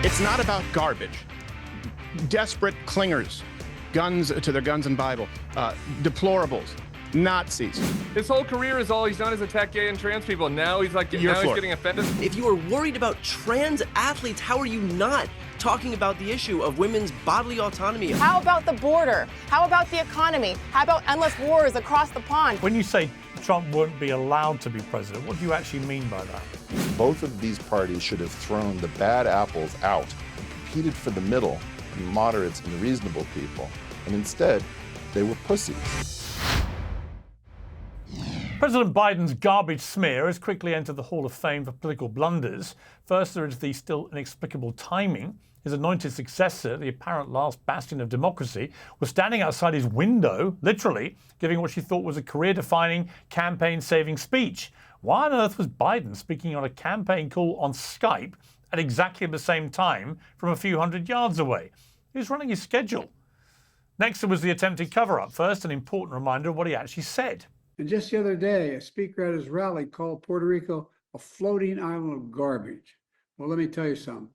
It's not about garbage. Desperate clingers, guns to their guns and Bible, deplorables, Nazis. His whole career is all he's done is attack gay and trans people. Now he's like, he's getting offended. If you are worried about trans athletes, how are you not talking about the issue of women's bodily autonomy? How about the border? How about the economy? How about endless wars across the pond? When you say Trump wouldn't be allowed to be president, what do you actually mean by that? Both of these parties should have thrown the bad apples out and competed for the middle, the moderates and the reasonable people. And instead, they were pussies. President Biden's garbage smear has quickly entered the Hall of Fame for political blunders. First, there is the still inexplicable timing. His anointed successor, the apparent last bastion of democracy, was standing outside his window, literally, giving what she thought was a career-defining, campaign-saving speech. Why on earth was Biden speaking on a campaign call on Skype at exactly the same time from a few hundred yards away? Who's running his schedule? Next, there was the attempted cover-up. First, an important reminder of what he actually said. And just the other day, a speaker at his rally called Puerto Rico a floating island of garbage. Well, let me tell you something.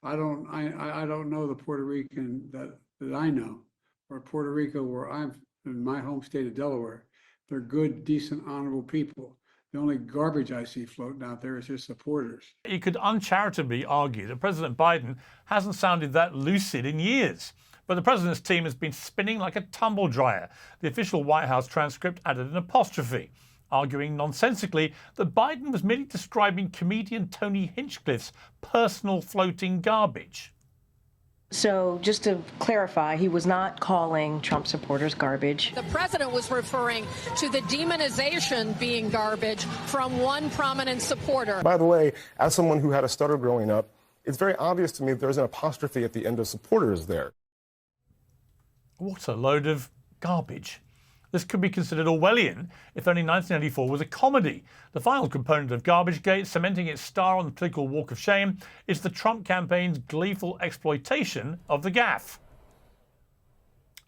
I don't know the Puerto Rican that I know, or Puerto Rico, where I'm in my home state of Delaware. They're good, decent, honorable people. The only garbage I see floating out there is his supporters. You could uncharitably argue that President Biden hasn't sounded that lucid in years. But the president's team has been spinning like a tumble dryer. The official White House transcript added an apostrophe, arguing nonsensically that Biden was merely describing comedian Tony Hinchcliffe's personal floating garbage. So just to clarify, he was not calling Trump supporters garbage. The president was referring to the demonization being garbage from one prominent supporter. By the way, as someone who had a stutter growing up, it's very obvious to me that there's an apostrophe at the end of supporters there. What a load of garbage. This could be considered Orwellian if only 1984 was a comedy. The final component of Garbagegate, cementing its star on the political walk of shame, is the Trump campaign's gleeful exploitation of the gaffe.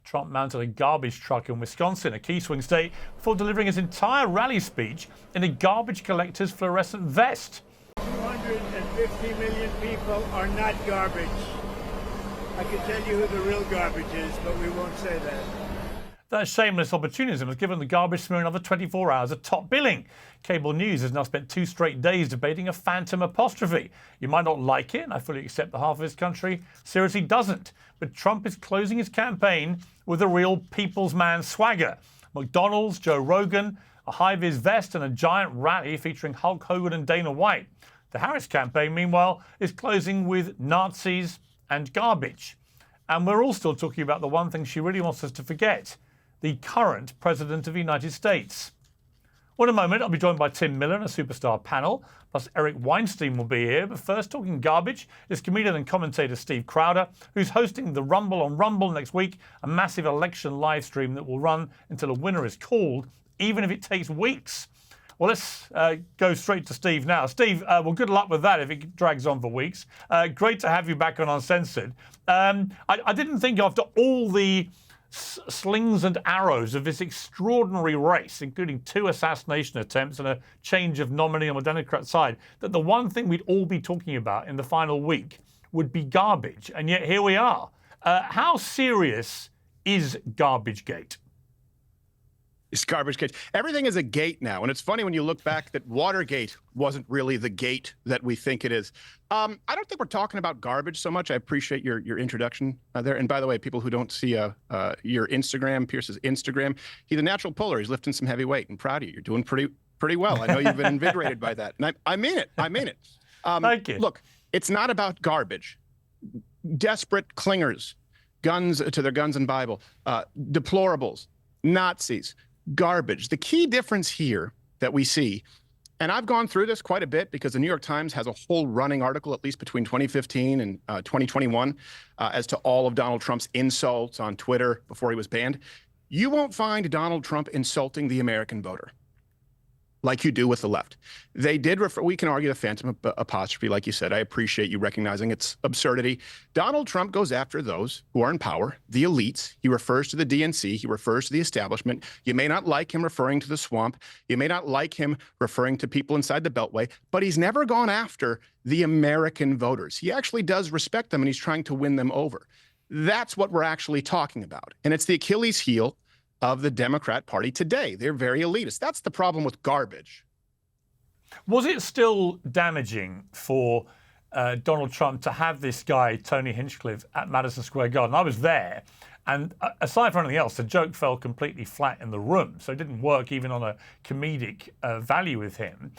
Trump mounted a garbage truck in Wisconsin, a key swing state, before delivering his entire rally speech in a garbage collector's fluorescent vest. 250 million people are not garbage. I can tell you who the real garbage is, but we won't say that. That shameless opportunism has given the garbage smear another 24 hours of top billing. Cable news has now spent 2 straight days debating a phantom apostrophe. You might not like it, and I fully accept that half of this country seriously doesn't. But Trump is closing his campaign with a real people's man swagger. McDonald's, Joe Rogan, a high-vis vest, and a giant rally featuring Hulk Hogan and Dana White. The Harris campaign, meanwhile, is closing with Nazis and garbage. And we're all still talking about the one thing she really wants us to forget, the current President of the United States. Well, in a moment, I'll be joined by Tim Miller and a superstar panel, plus Eric Weinstein will be here. But first, talking garbage is comedian and commentator Steve Crowder, who's hosting the Rumble on Rumble next week, a massive election live stream that will run until a winner is called, even if it takes weeks. Well, let's go straight to Steve now. Steve, well, good luck with that if it drags on for weeks. Great to have you back on Uncensored. I didn't think after all the slings and arrows of this extraordinary race, including 2 assassination attempts and a change of nominee on the Democrat side, that the one thing we'd all be talking about in the final week would be garbage. And yet here we are. How serious is Garbagegate? It's Garbagegate. Everything is a gate now. And it's funny when you look back that Watergate wasn't really the gate that we think it is. I don't think we're talking about garbage so much. I appreciate your introduction there. And by the way, people who don't see your Instagram, Pierce's Instagram, he's a natural puller. He's lifting some heavy weight. I'm proud of you. You're doing pretty well. I know you've been invigorated by that. And I mean it. I mean it. Thank you. Look, it's not about garbage. Desperate clingers, guns to their guns and Bible, deplorables, Nazis, garbage. The key difference here that we see, and I've gone through this quite a bit because the New York Times has a whole running article, at least between 2015 and 2021, as to all of Donald Trump's insults on Twitter before he was banned. You won't find Donald Trump insulting the American voter. like you do with the left. They did refer, we can argue the phantom apostrophe, like you said. I appreciate you recognizing its absurdity. Donald Trump goes after those who are in power, the elites. He refers to the DNC. He refers to the establishment. You may not like him referring to the swamp. You may not like him referring to people inside the Beltway, but he's never gone after the American voters. He actually does respect them, and he's trying to win them over. That's what we're actually talking about. And it's the Achilles heel of the Democrat Party today. They're very elitist. That's the problem with garbage. Was it still damaging for Donald Trump to have this guy, Tony Hinchcliffe, at Madison Square Garden? I was there, and aside from anything else, the joke fell completely flat in the room, so it didn't work even on a comedic value with him.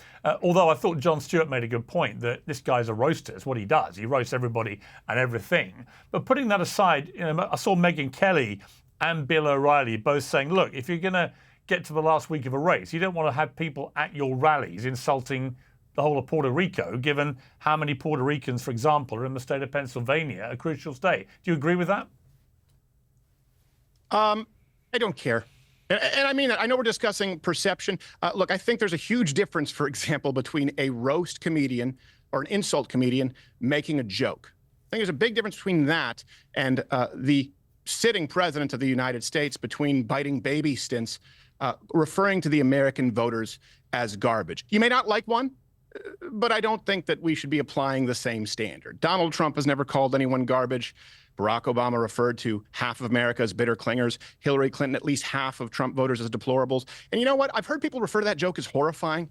Although I thought Jon Stewart made a good point that this guy's a roaster. It's what he does. He roasts everybody and everything. But putting that aside, I saw Megyn Kelly and Bill O'Reilly both saying, look, if you're going to get to the last week of a race, you don't want to have people at your rallies insulting the whole of Puerto Rico, given how many Puerto Ricans, for example, are in the state of Pennsylvania, a crucial state. Do you agree with that? I don't care. And I mean that. I know we're discussing perception. Look, I think there's a huge difference, for example, between a roast comedian or an insult comedian making a joke. I think there's a big difference between that and the sitting president of the United States, between biting baby stints, referring to the American voters as garbage. You may not like one, but I don't think that we should be applying the same standard. Donald Trump has never called anyone garbage. Barack Obama referred to half of America as bitter clingers. Hillary Clinton, at least half of Trump voters as deplorables. And you know what? I've heard people refer to that joke as horrifying.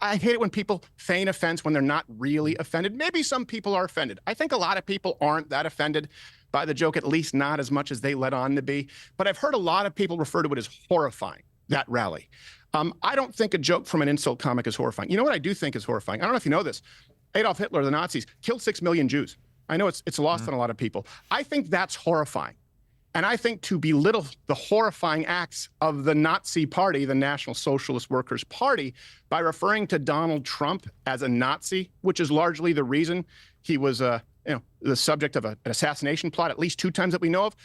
I hate it when people feign offense when they're not really offended. Maybe some people are offended. I think a lot of people aren't that offended by the joke, at least not as much as they let on to be. But I've heard a lot of people refer to it as horrifying, that rally. I don't think a joke from an insult comic is horrifying. You know what I do think is horrifying? I don't know if you know this. Adolf Hitler, the Nazis, killed 6 million Jews. I know it's lost on a lot of people. I think that's horrifying. And I think to belittle the horrifying acts of the Nazi Party, the National Socialist Workers' Party, by referring to Donald Trump as a Nazi, which is largely the reason he was the subject of an assassination plot at least 2 times that we know of,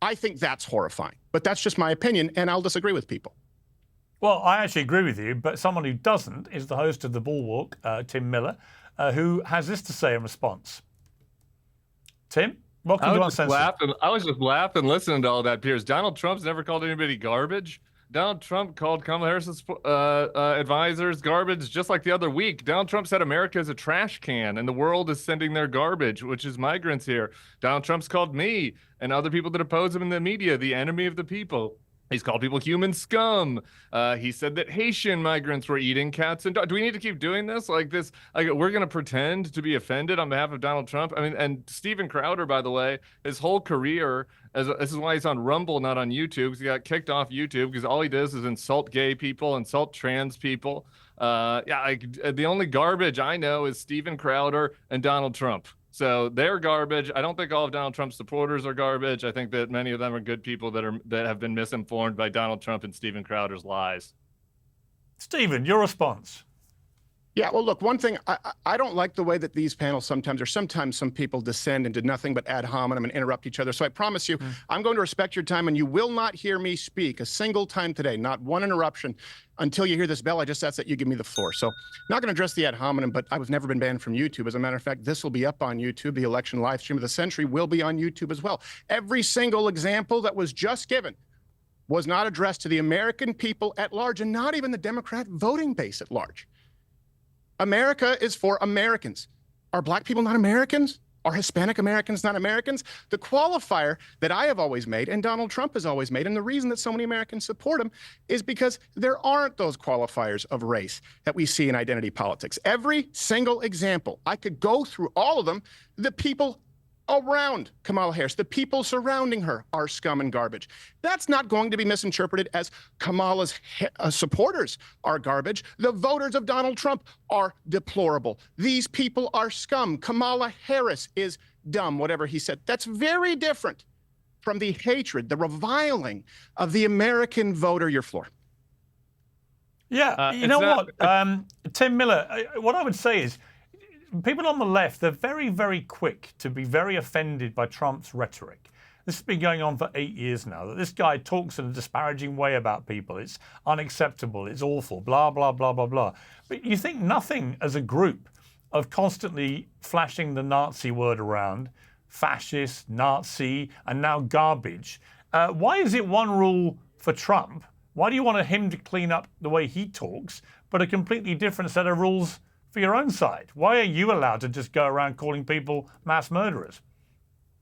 I think that's horrifying. But that's just my opinion, and I'll disagree with people. Well, I actually agree with you, but someone who doesn't is the host of The Bulwark, Tim Miller, who has this to say in response. Tim, welcome to Uncensored. I was just laughing listening to all that, Piers. Donald Trump's never called anybody garbage. Donald Trump called Kamala Harris's advisors garbage just like the other week. Donald Trump said America is a trash can and the world is sending their garbage, which is migrants here. Donald Trump's called me and other people that oppose him in the media the enemy of the people. He's called people human scum. He said that Haitian migrants were eating cats and dogs. Do we need to keep doing this? Like this, like we're going to pretend to be offended on behalf of Donald Trump? I mean, and Steven Crowder, by the way, his whole career, this is why he's on Rumble, not on YouTube, because he got kicked off YouTube because all he does is insult gay people, insult trans people. The only garbage I know is Steven Crowder and Donald Trump. So they're garbage. I don't think all of Donald Trump's supporters are garbage. I think that many of them are good people that have been misinformed by Donald Trump and Steven Crowder's lies. Steven, your response. Yeah, well, look, one thing, I don't like the way that these panels sometimes some people descend into nothing but ad hominem and interrupt each other. So I promise you, I'm going to respect your time, and you will not hear me speak a single time today, not one interruption, until you hear this bell. I just ask that you give me the floor. So not going to address the ad hominem, but I've never been banned from YouTube. As a matter of fact, this will be up on YouTube. The election live stream of the century will be on YouTube as well. Every single example that was just given was not addressed to the American people at large, and not even the Democrat voting base at large. America is for Americans. Are black people not Americans? Are Hispanic Americans not Americans? The qualifier that I have always made, and Donald Trump has always made, and the reason that so many Americans support him is because there aren't those qualifiers of race that we see in identity politics. Every single example, I could go through all of them, the people around Kamala Harris, the people surrounding her are scum and garbage. That's not going to be misinterpreted as Kamala's supporters are garbage. The voters of Donald Trump are deplorable. These people are scum. Kamala Harris is dumb, whatever he said. That's very different from the hatred, the reviling of the American voter. Your floor. Yeah, you know what, Tim Miller, what I would say is, people on the left, they're very, very quick to be very offended by Trump's rhetoric. This has been going on for 8 years now, that this guy talks in a disparaging way about people. It's unacceptable, it's awful, blah, blah, blah, blah, blah. But you think nothing as a group of constantly flashing the Nazi word around, fascist, Nazi, and now garbage. Why is it one rule for Trump? Why do you want him to clean up the way he talks, but a completely different set of rules for your own side? Why are you allowed to just go around calling people mass murderers?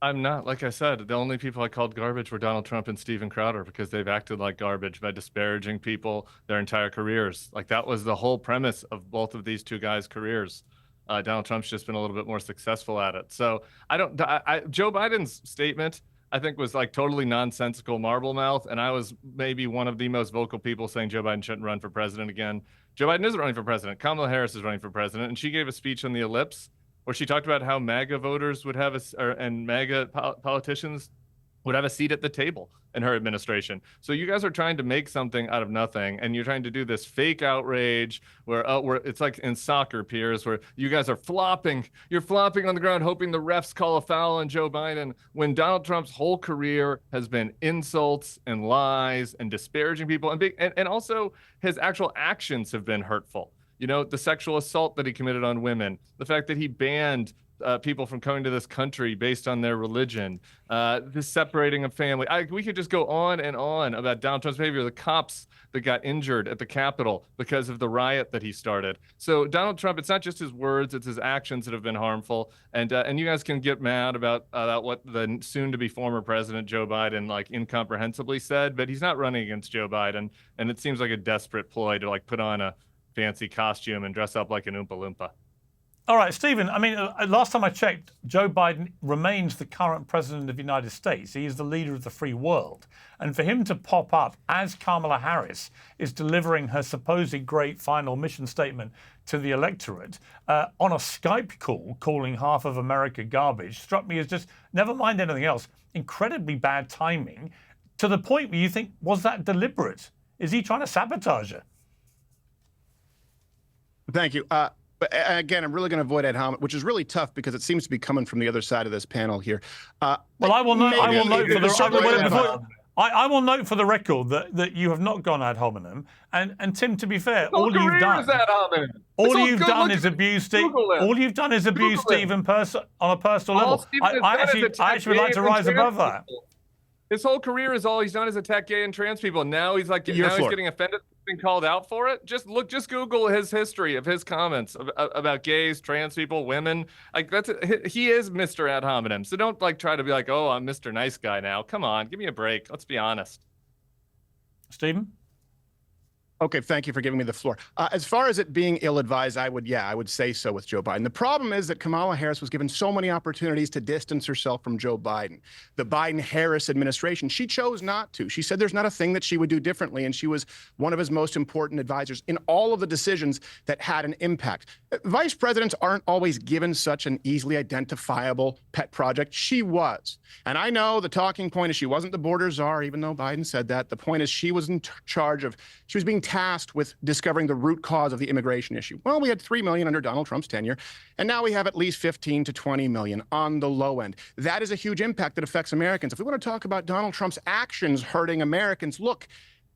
I'm not. Like I said, the only people I called garbage were Donald Trump and Steven Crowder, because they've acted like garbage by disparaging people their entire careers. Like, that was the whole premise of both of these two guys' careers. Donald Trump's just been a little bit more successful at it. So Joe Biden's statement, I think, was like totally nonsensical marble mouth. And I was maybe one of the most vocal people saying Joe Biden shouldn't run for president again. Joe Biden isn't running for president. Kamala Harris is running for president. And she gave a speech on the Ellipse where she talked about how MAGA voters would have and MAGA politicians would have a seat at the table in her administration. So you guys are trying to make something out of nothing, and you're trying to do this fake outrage where it's like in soccer, Piers, where you guys are flopping. You're flopping on the ground, hoping the refs call a foul on Joe Biden, when Donald Trump's whole career has been insults and lies and disparaging people, and also his actual actions have been hurtful. You know, the sexual assault that he committed on women, the fact that he banned people from coming to this country based on their religion, the separating of family. We could just go on and on about Donald Trump's behavior, the cops that got injured at the Capitol because of the riot that he started. So Donald Trump, it's not just his words, it's his actions that have been harmful. And you guys can get mad about what the soon-to-be former president, Joe Biden, like incomprehensibly said, but he's not running against Joe Biden. And it seems like a desperate ploy to like put on a fancy costume and dress up like an Oompa Loompa. All right, Stephen, I mean, last time I checked, Joe Biden remains the current president of the United States. He is the leader of the free world. And for him to pop up as Kamala Harris is delivering her supposed great final mission statement to the electorate on a Skype call, calling half of America garbage, struck me as just, never mind anything else, incredibly bad timing, to the point where you think, was that deliberate? Is he trying to sabotage her? Thank you. But again, I'm really going to avoid ad hominem, which is really tough because it seems to be coming from the other side of this panel here. Well, I will note for the record that you have not gone ad hominem. And Tim, to be fair, all you've done is abuse Steve. All you've done is abuse Steve on a personal level. I actually would like to rise above that. His whole career is all he's done is attack gay and trans people. Now he's like, he's getting offended, being called out for it. Just Google his history of his comments about gays, trans people, women. Like he is Mr. Ad hominem. So don't like try to be like, oh, I'm Mr. Nice Guy now. Come on, give me a break. Let's be honest. Stephen? Okay, thank you for giving me the floor. As far as it being ill-advised, I would say so with Joe Biden. The problem is that Kamala Harris was given so many opportunities to distance herself from Joe Biden. The Biden-Harris administration, she chose not to. She said there's not a thing that she would do differently, and she was one of his most important advisors in all of the decisions that had an impact. Vice presidents aren't always given such an easily identifiable pet project. She was. And I know the talking point is she wasn't the border czar, even though Biden said that. The point is she was in charge of, she was being tasked with discovering the root cause of the immigration issue. Well, we had 3 million under Donald Trump's tenure, and now we have at least 15 to 20 million on the low end. That is a huge impact that affects Americans. If we want to talk about Donald Trump's actions hurting Americans, look,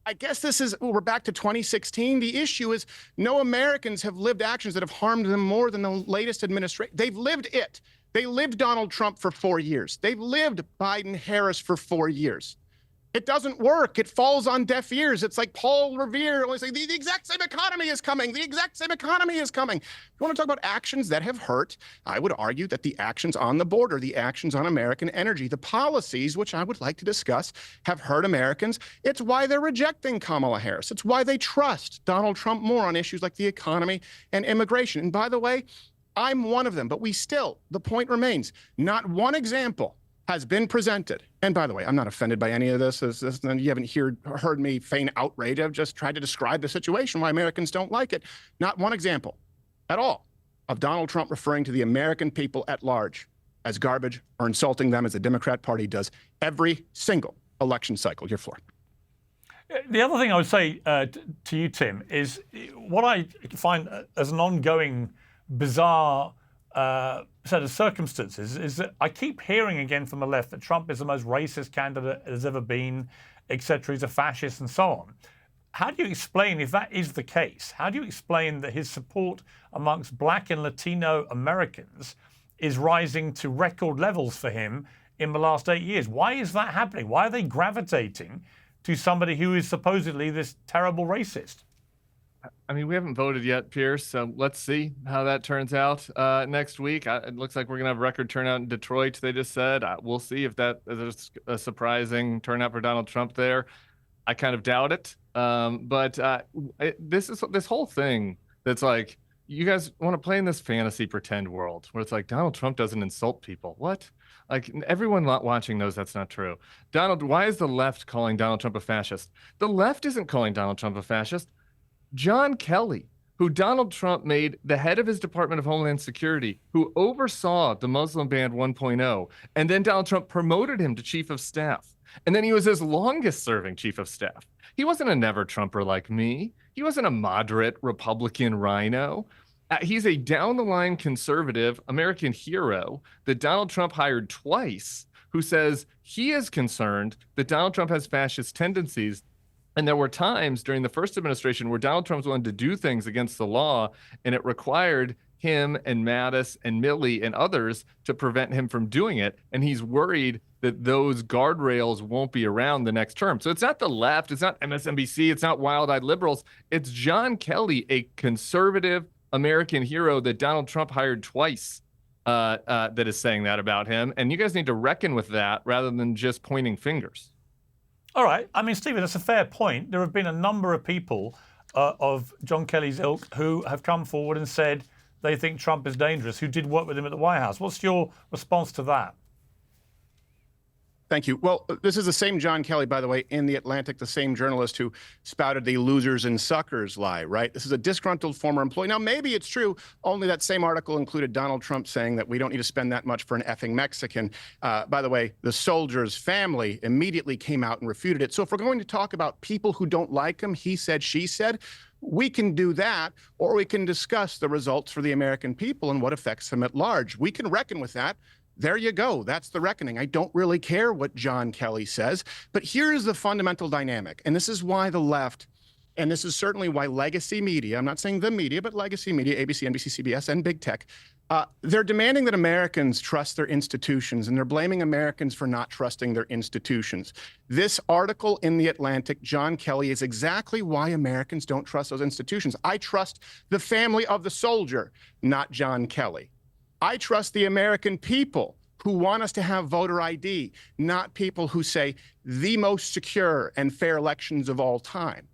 I guess we're back to 2016. The issue is no Americans have lived actions that have harmed them more than the latest administration. They've lived it. They lived Donald Trump for 4 years. They've lived Biden-Harris for 4 years. It doesn't work. It falls on deaf ears. It's like Paul Revere always saying, the exact same economy is coming. The exact same economy is coming. If you want to talk about actions that have hurt, I would argue that the actions on the border, the actions on American energy, the policies, which I would like to discuss, have hurt Americans. It's why they're rejecting Kamala Harris. It's why they trust Donald Trump more on issues like the economy and immigration. And by the way, I'm one of them. But the point remains, not one example has been presented. And by the way, I'm not offended by any of this. You haven't heard me feign outrage. I've just tried to describe the situation, why Americans don't like it. Not one example at all of Donald Trump referring to the American people at large as garbage or insulting them as the Democrat Party does every single election cycle. Your floor. The other thing I would say to you, Tim, is what I find as an ongoing bizarre set of circumstances is that I keep hearing again from the left that Trump is the most racist candidate there's ever been, etc. He's a fascist and so on. How do you explain, if that is the case, how do you explain that his support amongst Black and Latino Americans is rising to record levels for him in the last 8 years? Why is that happening? Why are they gravitating to somebody who is supposedly this terrible racist? I mean, we haven't voted yet, Piers, so let's see how that turns out next week. It looks like we're going to have record turnout in Detroit, they just said. We'll see if that is a surprising turnout for Donald Trump there. I kind of doubt it. This whole thing that's like, you guys want to play in this fantasy pretend world where it's like Donald Trump doesn't insult people. What? Like, everyone watching knows that's not true. Why is the left calling Donald Trump a fascist? The left isn't calling Donald Trump a fascist. John Kelly, who Donald Trump made the head of his Department of Homeland Security, who oversaw the Muslim ban 1.0, and then Donald Trump promoted him to chief of staff. And then he was his longest serving chief of staff. He wasn't a never Trumper like me. He wasn't a moderate Republican rhino. He's a down the line conservative American hero that Donald Trump hired twice, who says he is concerned that Donald Trump has fascist tendencies. And there were times during the first administration where Donald Trump wanted to do things against the law, and it required him and Mattis and Milley and others to prevent him from doing it. And he's worried that those guardrails won't be around the next term. So it's not the left, it's not MSNBC, it's not wild-eyed liberals. It's John Kelly, a conservative American hero that Donald Trump hired twice, that is saying that about him. And you guys need to reckon with that rather than just pointing fingers. All right. I mean, Stephen, that's a fair point. There have been a number of people of John Kelly's ilk who have come forward and said they think Trump is dangerous, who did work with him at the White House. What's your response to that? Thank you. Well, this is the same John Kelly, by the way, in The Atlantic, the same journalist who spouted the losers and suckers lie, right? This is a disgruntled former employee. Now, maybe it's true, only that same article included Donald Trump saying that we don't need to spend that much for an effing Mexican. By the way, the soldier's family immediately came out and refuted it. So if we're going to talk about people who don't like him, he said, she said, we can do that, or we can discuss the results for the American people and what affects them at large. We can reckon with that. There you go. That's the reckoning. I don't really care what John Kelly says, but here's the fundamental dynamic. And this is why the left, and this is certainly why legacy media, I'm not saying the media, but legacy media, ABC, NBC, CBS, and big tech, they're demanding that Americans trust their institutions, and they're blaming Americans for not trusting their institutions. This article in The Atlantic, John Kelly, is exactly why Americans don't trust those institutions. I trust the family of the soldier, not John Kelly. I trust the American people who want us to have voter ID, not people who say the most secure and fair elections of all time.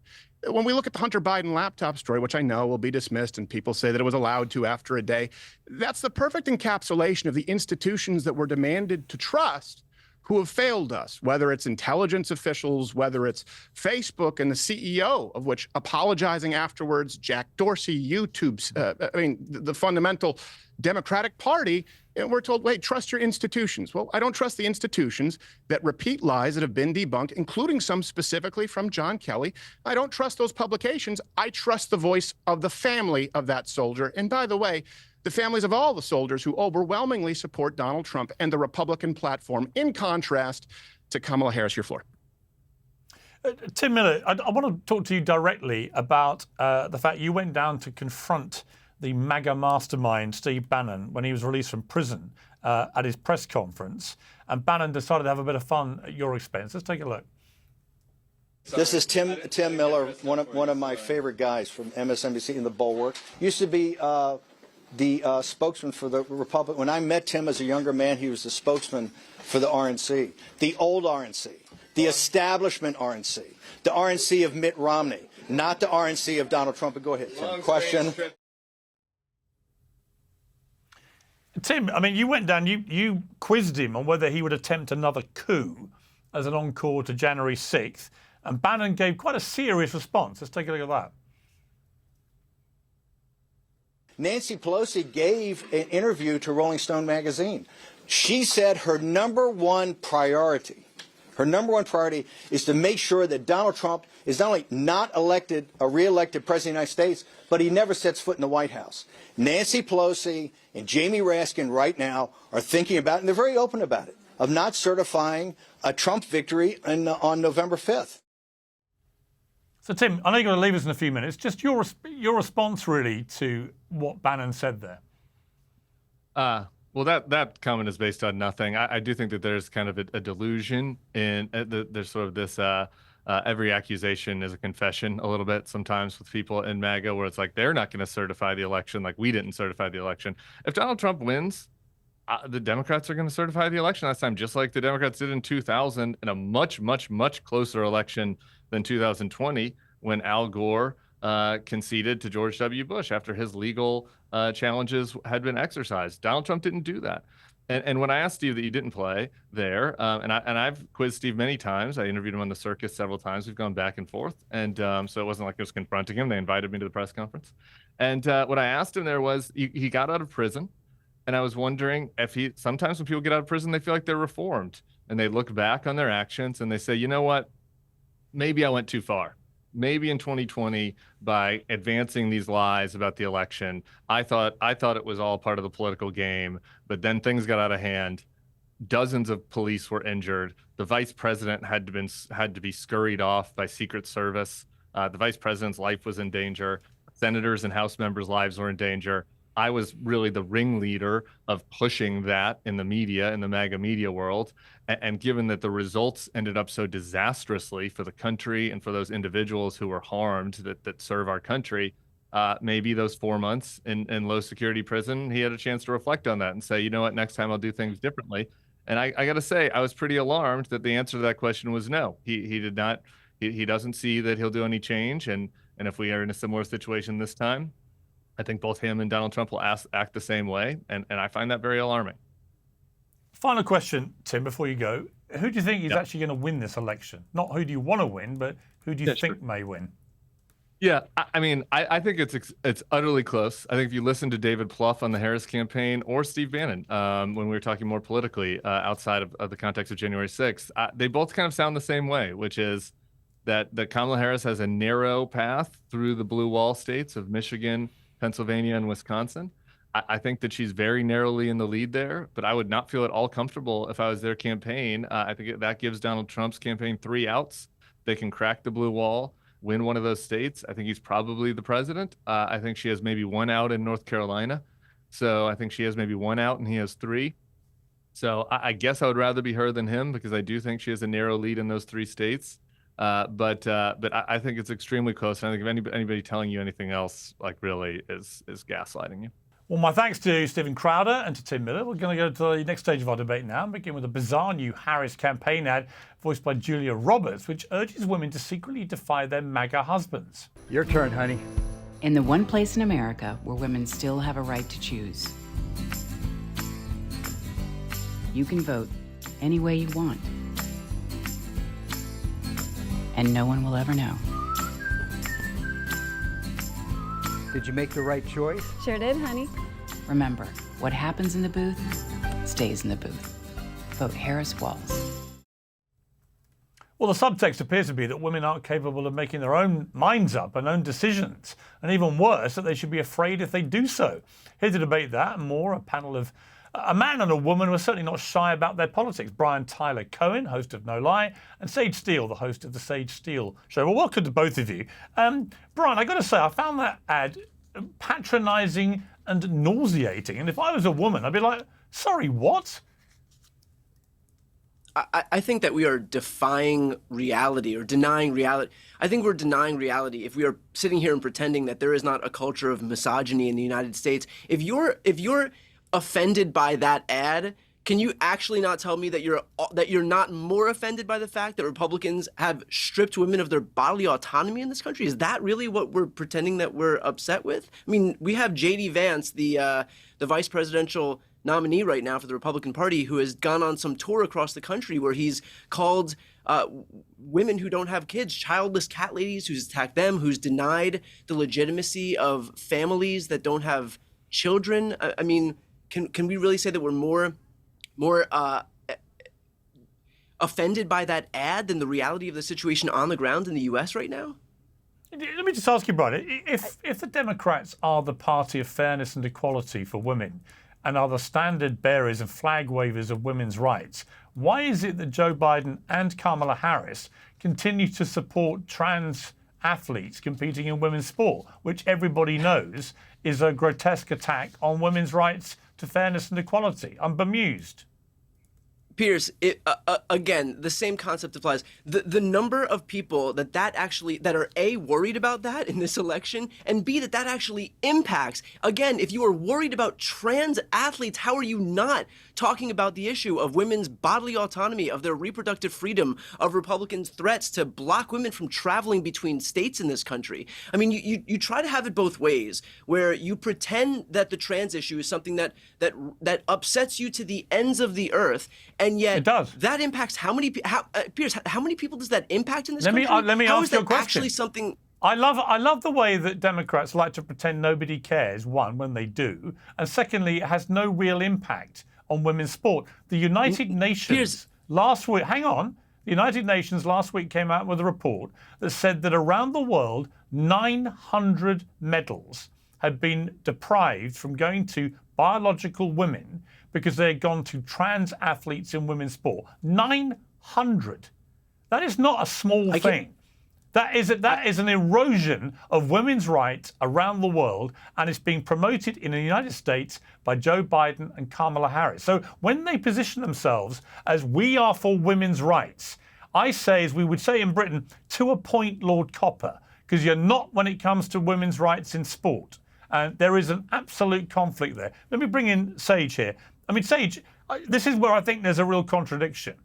When we look at the Hunter Biden laptop story, which I know will be dismissed and people say that it was allowed to after a day, that's the perfect encapsulation of the institutions that we're demanded to trust who have failed us, whether it's intelligence officials, whether it's Facebook and the CEO of which apologizing afterwards, Jack Dorsey, YouTube's, the fundamental Democratic Party, and we're told, wait, trust your institutions. Well, I don't trust the institutions that repeat lies that have been debunked, including some specifically from John Kelly. I don't trust those publications. I trust the voice of the family of that soldier. And by the way, the families of all the soldiers who overwhelmingly support Donald Trump and the Republican platform, in contrast to Kamala Harris. Your floor. Tim Miller, I want to talk to you directly about the fact you went down to confront the MAGA mastermind, Steve Bannon, when he was released from prison at his press conference. And Bannon decided to have a bit of fun at your expense. Let's take a look. This is Tim Miller, one of my favorite guys from MSNBC in the Bulwark. Used to be the spokesman for the Republic. When I met Tim as a younger man, he was the spokesman for the RNC, the old RNC, the establishment RNC, the RNC of Mitt Romney, not the RNC of Donald Trump. But go ahead, Tim. Question. Tim, I mean, you went down, you quizzed him on whether he would attempt another coup as an encore to January 6th, and Bannon gave quite a serious response. Let's take a look at that. Nancy Pelosi gave an interview to Rolling Stone magazine. She said her #1 priority Her number one priority is to make sure that Donald Trump is not only not elected or re-elected president of the United States, but he never sets foot in the White House. Nancy Pelosi and Jamie Raskin right now are thinking about, and they're very open about it, of not certifying a Trump victory on November 5th. So, Tim, I know you're going to leave us in a few minutes. Just your response, really, to what Bannon said there. Well, that comment is based on nothing. I do think that there's kind of a delusion in there's sort of this every accusation is a confession a little bit sometimes with people in MAGA, where it's like they're not going to certify the election, like we didn't certify the election. If Donald Trump wins, the Democrats are going to certify the election last time, just like the Democrats did in 2000 in a much, much, much closer election than 2020 when Al Gore conceded to George W. Bush after his legal challenges had been exercised. Donald Trump didn't do that. And when I asked Steve that you didn't play there, and I've quizzed Steve many times. I interviewed him on the circus several times. We've gone back and forth. And so it wasn't like I was confronting him. They invited me to the press conference. And what I asked him there was, he got out of prison. And I was wondering if sometimes when people get out of prison, they feel like they're reformed. And they look back on their actions and they say, you know what? Maybe I went too far. Maybe in 2020, by advancing these lies about the election, I thought it was all part of the political game, but then things got out of hand. Dozens of police were injured. The vice president had to be scurried off by Secret Service. The vice president's life was in danger. Senators and House members' lives were in danger. I was really the ringleader of pushing that in the media, in the MAGA media world. And given that the results ended up so disastrously for the country and for those individuals who were harmed that serve our country, maybe those 4 months in low security prison, he had a chance to reflect on that and say, you know what, next time I'll do things differently. And I got to say, I was pretty alarmed that the answer to that question was no. He did not. He doesn't see that he'll do any change. And if we are in a similar situation this time, I think both him and Donald Trump will act the same way, and I find that very alarming. Final question, Tim, before you go. Who do you think is actually going to win this election? Not who do you want to win, but who do you think may win? Yeah, I mean, I think it's utterly close. I think if you listen to David Plouffe on the Harris campaign or Steve Bannon, when we were talking more politically outside of the context of January 6th, they both kind of sound the same way, which is that Kamala Harris has a narrow path through the blue wall states of Michigan, Pennsylvania, and Wisconsin. I think that she's very narrowly in the lead there, but I would not feel at all comfortable if I was their campaign. I think that gives Donald Trump's campaign 3 outs. They can crack the blue wall, win one of those states. I think he's probably the president. I think she has maybe 1 out in North Carolina. So I think she has maybe 1 out and he has 3. So I guess I would rather be her than him because I do think she has a narrow lead in those 3 states. But I think it's extremely close. And I think if anybody telling you anything else, like really is gaslighting you. Well, my thanks to Stephen Crowder and to Tim Miller. We're going to go to the next stage of our debate now and begin with a bizarre new Harris campaign ad voiced by Julia Roberts, which urges women to secretly defy their MAGA husbands. Your turn, honey. In the one place in America where women still have a right to choose, you can vote any way you want. And no one will ever know. Did you make the right choice? Sure did, honey. Remember, what happens in the booth stays in the booth. Vote Harris Walls. Well, the subtext appears to be that women aren't capable of making their own minds up and own decisions. And even worse, that they should be afraid if they do so. Here to debate that and more, a panel of a man and a woman who are certainly not shy about their politics. Brian Tyler Cohen, host of No Lie, and Sage Steele, the host of the Sage Steele Show. Well, welcome to both of you. Brian, I got to say, I found that ad patronising and nauseating. And if I was a woman, I'd be like, sorry, what? I think that we are defying reality or denying reality. I think we're denying reality if we are sitting here and pretending that there is not a culture of misogyny in the United States. If you're offended by that ad, can you actually not tell me that you're not more offended by the fact that Republicans have stripped women of their bodily autonomy in this country? Is that really what we're pretending that we're upset with? I mean, we have J.D. Vance, the vice presidential nominee right now for the Republican Party, who has gone on some tour across the country where he's called women who don't have kids childless cat ladies, who's attacked them, who's denied the legitimacy of families that don't have children. I mean, can we really say that we're more offended by that ad than the reality of the situation on the ground in the U.S. right now? Let me just ask you, Brian, if the Democrats are the party of fairness and equality for women and are the standard bearers and flag wavers of women's rights, why is it that Joe Biden and Kamala Harris continue to support trans athletes competing in women's sport, which everybody knows is a grotesque attack on women's rights to fairness and equality? I'm bemused. Piers, again, the same concept applies. The number of people that are A, worried about that in this election, and B, that actually impacts. Again, if you are worried about trans athletes, how are you not talking about the issue of women's bodily autonomy, of their reproductive freedom, of Republicans' threats to block women from traveling between states in this country? I mean, you try to have it both ways, where you pretend that the trans issue is something that upsets you to the ends of the earth, and yet it does. That impacts Piers, how many people does that impact in this country? Let me how ask is you that a question. actually something? I love the way that Democrats like to pretend nobody cares, one, when they do, and secondly, it has no real impact on women's sport. The United Nations last week, the United Nations last week came out with a report that said that around the world, 900 medals had been deprived from going to biological women because they had gone to trans athletes in women's sport. 900. That is not a small thing. That is an erosion of women's rights around the world, and it's being promoted in the United States by Joe Biden and Kamala Harris. So when they position themselves as we are for women's rights, I say, as we would say in Britain, to a point, Lord Copper, because you're not when it comes to women's rights in sport. And there is an absolute conflict there. Let me bring in Sage here. I mean, Sage, this is where I think there's a real contradiction.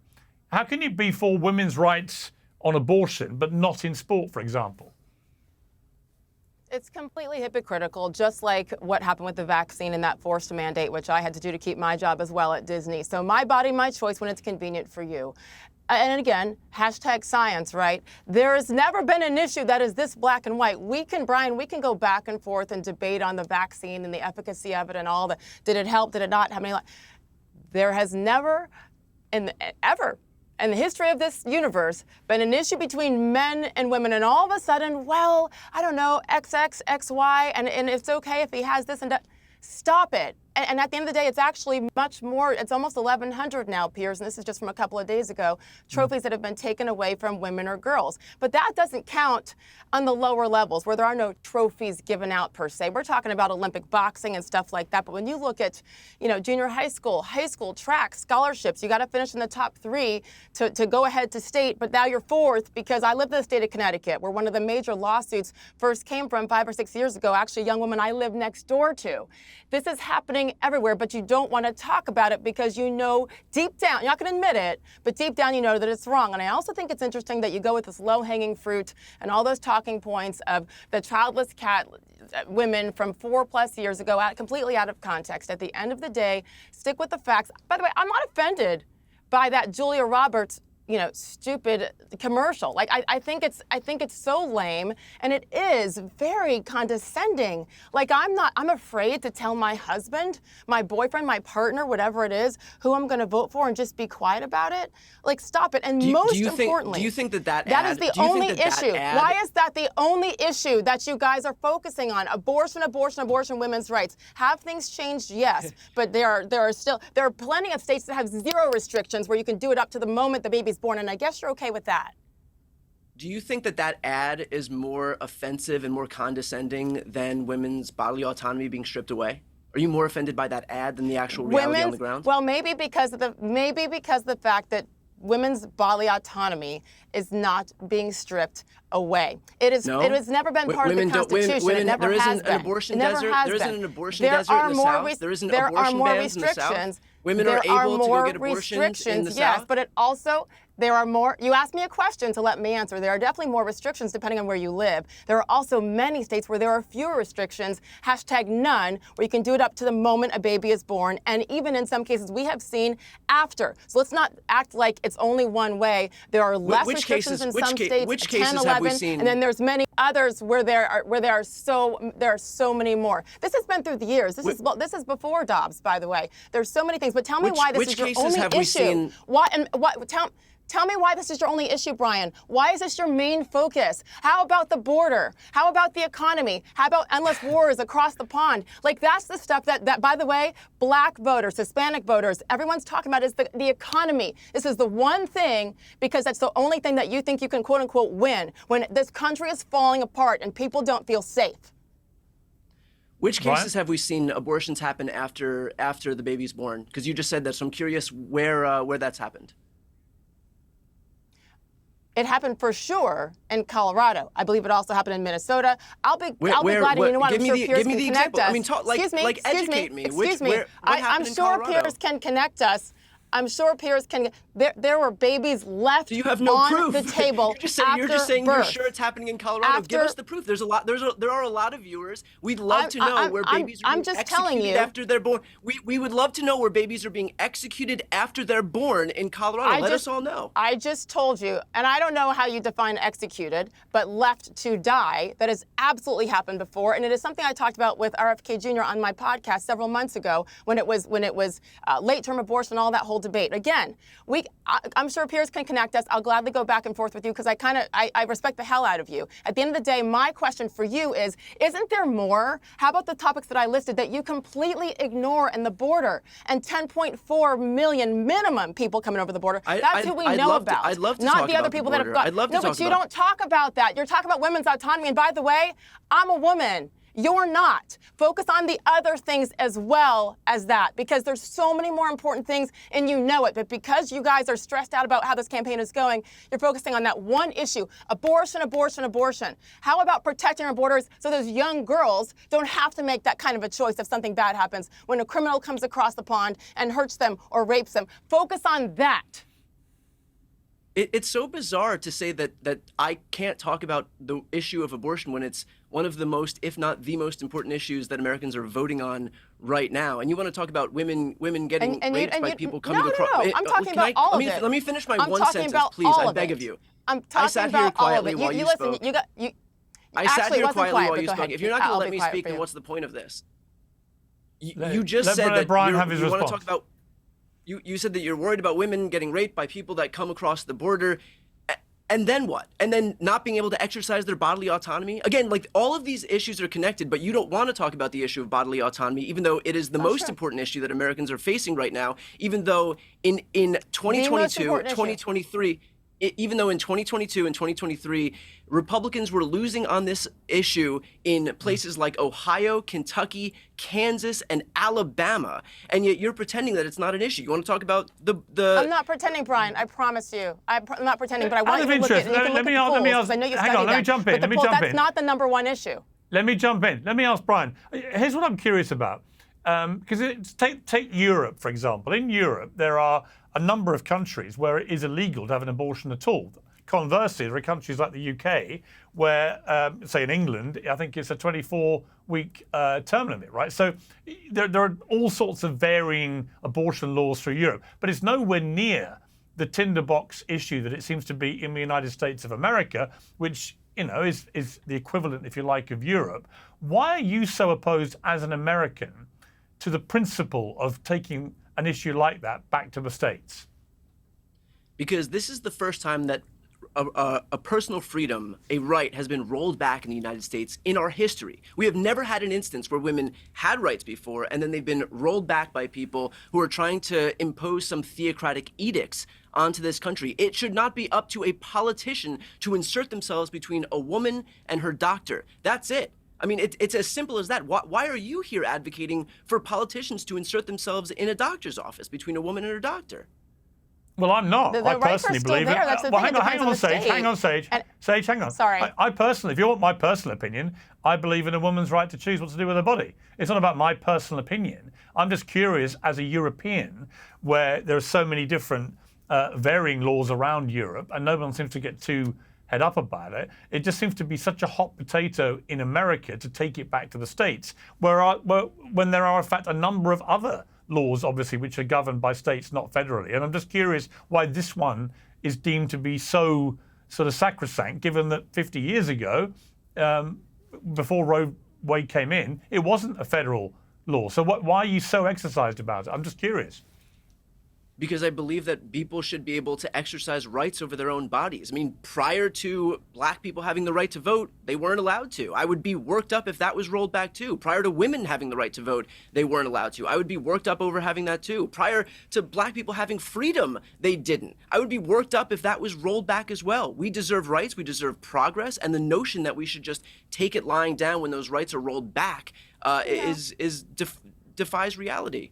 How can you be for women's rights on abortion, but not in sport, for example? It's completely hypocritical, just like what happened with the vaccine and that forced mandate, which I had to do to keep my job as well at Disney. So my body, my choice when it's convenient for you. And again, hashtag science, right? There has never been an issue that is this black and white. Brian, we can go back and forth and debate on the vaccine and the efficacy of it and all the, did it help, did it not? How many? There has never, ever, in the history of this universe, been an issue between men and women, and all of a sudden, well, I don't know, XX, XY, and it's okay if he has this and that. Stop it. And at the end of the day, it's actually much more. It's almost 1,100 now, Piers, and this is just from a couple of days ago, trophies that have been taken away from women or girls. But that doesn't count on the lower levels where there are no trophies given out per se. We're talking about Olympic boxing and stuff like that. But when you look at, junior high school track scholarships, you got to finish in the top 3 to go ahead to state. But now you're 4th because I live in the state of Connecticut, where one of the major lawsuits first came from 5 or 6 years ago. Actually, a young woman I live next door to. This is happening everywhere, but you don't want to talk about it because you know deep down, you're not going to admit it, but deep down you know that it's wrong. And I also think it's interesting that you go with this low-hanging fruit and all those talking points of the childless women from 4+ years ago, completely out of context. At the end of the day, stick with the facts. By the way, I'm not offended by that Julia Roberts stupid commercial. Like I think it's so lame, and it is very condescending. Like I'm afraid to tell my husband, my boyfriend, my partner, whatever it is, who I'm going to vote for and just be quiet about it. Like stop it. And most importantly, do you think that ad, is the only issue? Why is that the only issue that you guys are focusing on? Abortion, women's rights. Have things changed? Yes, but there are plenty of states that have 0 restrictions where you can do it up to the moment the baby's born, and I guess you're okay with that. Do you think that ad is more offensive and more condescending than women's bodily autonomy being stripped away? Are you more offended by that ad than the actual reality on the ground? Well, maybe because of the fact that women's bodily autonomy is not being stripped away. It has never been part of the Constitution. It never has been. There isn't an abortion desert in the South. There isn't abortion bans in the South. Women are able to go get abortions in the South. Yes, but it also, there are more. You asked me a question to let me answer. There are definitely more restrictions depending on where you live. There are also many states where there are fewer restrictions, #none, where you can do it up to the moment a baby is born. And even in some cases, we have seen after. So let's not act like it's only one way. There are less restrictions in some states, 10, 11, and then there's many others where there are so many more. This has been through the years. This is before Dobbs, by the way. There's so many things. But tell me why this is your only issue. Tell me why this is your only issue, Brian. Why is this your main focus? How about the border? How about the economy? How about endless wars across the pond? Like, that's the stuff that, by the way, black voters, Hispanic voters, everyone's talking about is the economy. This is the one thing, because that's the only thing that you think you can, quote unquote, win when this country is falling apart and people don't feel safe. Which cases have we seen abortions happen after the baby's born? Because you just said that, so I'm curious where that's happened. It happened for sure in Colorado. I believe it also happened in Minnesota. I'll be glad, and you know what, I'm sure Piers can connect us. I mean, educate me. Excuse me. I'm sure Piers can connect us. I'm sure Piers can. There were babies left so you have no on proof. the table You're just saying birth. You're sure it's happening in Colorado. Give us the proof. There are a lot of viewers. We'd love to know where babies are being executed after they're born. We would love to know where babies are being executed after they're born in Colorado. Let us all know. I just told you, and I don't know how you define executed, but left to die. That has absolutely happened before, and it is something I talked about with RFK Jr. on my podcast several months ago when it was late-term abortion, all that whole debate. Again, I'm sure Piers can connect us. I'll gladly go back and forth with you because I respect the hell out of you. At the end of the day, my question for you is, isn't there more? How about the topics that I listed that you completely ignore in the border and 10.4 million minimum people coming over the border? That's who we know about. I'd love to not talk the other about people the that have border. got. I'd love to no, talk but you about don't talk about that. You're talking about women's autonomy. And by the way, I'm a woman. You're not. Focus on the other things as well as that, because there's so many more important things and you know it. But because you guys are stressed out about how this campaign is going, you're focusing on that one issue, abortion, abortion, abortion. How about protecting our borders so those young girls don't have to make that kind of a choice if something bad happens when a criminal comes across the pond and hurts them or rapes them? Focus on that. It's so bizarre to say that I can't talk about the issue of abortion when it's one of the most, if not the most important issues that Americans are voting on right now. And you want to talk about women getting raped by people coming across. No, I'm talking about all of it. Let me finish my I'm one talking sentence, about please. all I of beg it. of you. I'm I talking sat here about all of quietly it. while you listen, spoke. I actually, sat here wasn't quietly quiet, while but you go spoke. ahead. If you're not going to I'll let be me quiet speak, for then you. what's the point of this? You just said let that Brian you have his want to response. talk about. You said that you're worried about women getting raped by people that come across the border. And then what? And then not being able to exercise their bodily autonomy? Again, like, all of these issues are connected, but you don't want to talk about the issue of bodily autonomy, even though it is the most important issue that Americans are facing right now, even though in 2022, 2023, even though in 2022 and 2023, Republicans were losing on this issue in places like Ohio, Kentucky, Kansas, and Alabama, and yet you're pretending that it's not an issue. You want to talk about the I'm not pretending, Brian. I promise you. I'm not pretending, but I want you to look at it. Let me ask. I know you Hang on, let me jump in. That's not the number one issue. Let me jump in. Let me ask Brian. Here's what I'm curious about. Because take Europe, for example. In Europe, there are a number of countries where it is illegal to have an abortion at all. Conversely, there are countries like the UK where, say in England, I think it's a 24-week term limit, right? So there are all sorts of varying abortion laws through Europe, but it's nowhere near the tinderbox issue that it seems to be in the United States of America, which, you know, is the equivalent, if you like, of Europe. Why are you so opposed as an American to the principle of taking an issue like that back to the States? Because this is the first time that a personal freedom, a right, has been rolled back in the United States in our history. We have never had an instance where women had rights before and then they've been rolled back by people who are trying to impose some theocratic edicts onto this country. It should not be up to a politician to insert themselves between a woman and her doctor. That's it. I mean, it's as simple as that. Why are you here advocating for politicians to insert themselves in a doctor's office between a woman and her doctor? Well, I'm not. The I rights personally are still believe there. it. That's the Well, thing. hang on, Sage. Hang on, Sage. Sage, hang on. Sorry. I personally, if you want my personal opinion, I believe in a woman's right to choose what to do with her body. It's not about my personal opinion. I'm just curious, as a European, where there are so many different varying laws around Europe, and no one seems to get too head up about it. It just seems to be such a hot potato in America to take it back to the States, when there are, in fact, a number of other laws, obviously, which are governed by states, not federally. And I'm just curious why this one is deemed to be so sort of sacrosanct, given that 50 years ago, before Roe v. Wade came in, it wasn't a federal law. So why are you so exercised about it? I'm just curious. Because I believe that people should be able to exercise rights over their own bodies. I mean, prior to black people having the right to vote, they weren't allowed to. I would be worked up if that was rolled back too. Prior to women having the right to vote, they weren't allowed to. I would be worked up over having that too. Prior to black people having freedom, they didn't. I would be worked up if that was rolled back as well. We deserve rights, we deserve progress, and the notion that we should just take it lying down when those rights are rolled back defies reality.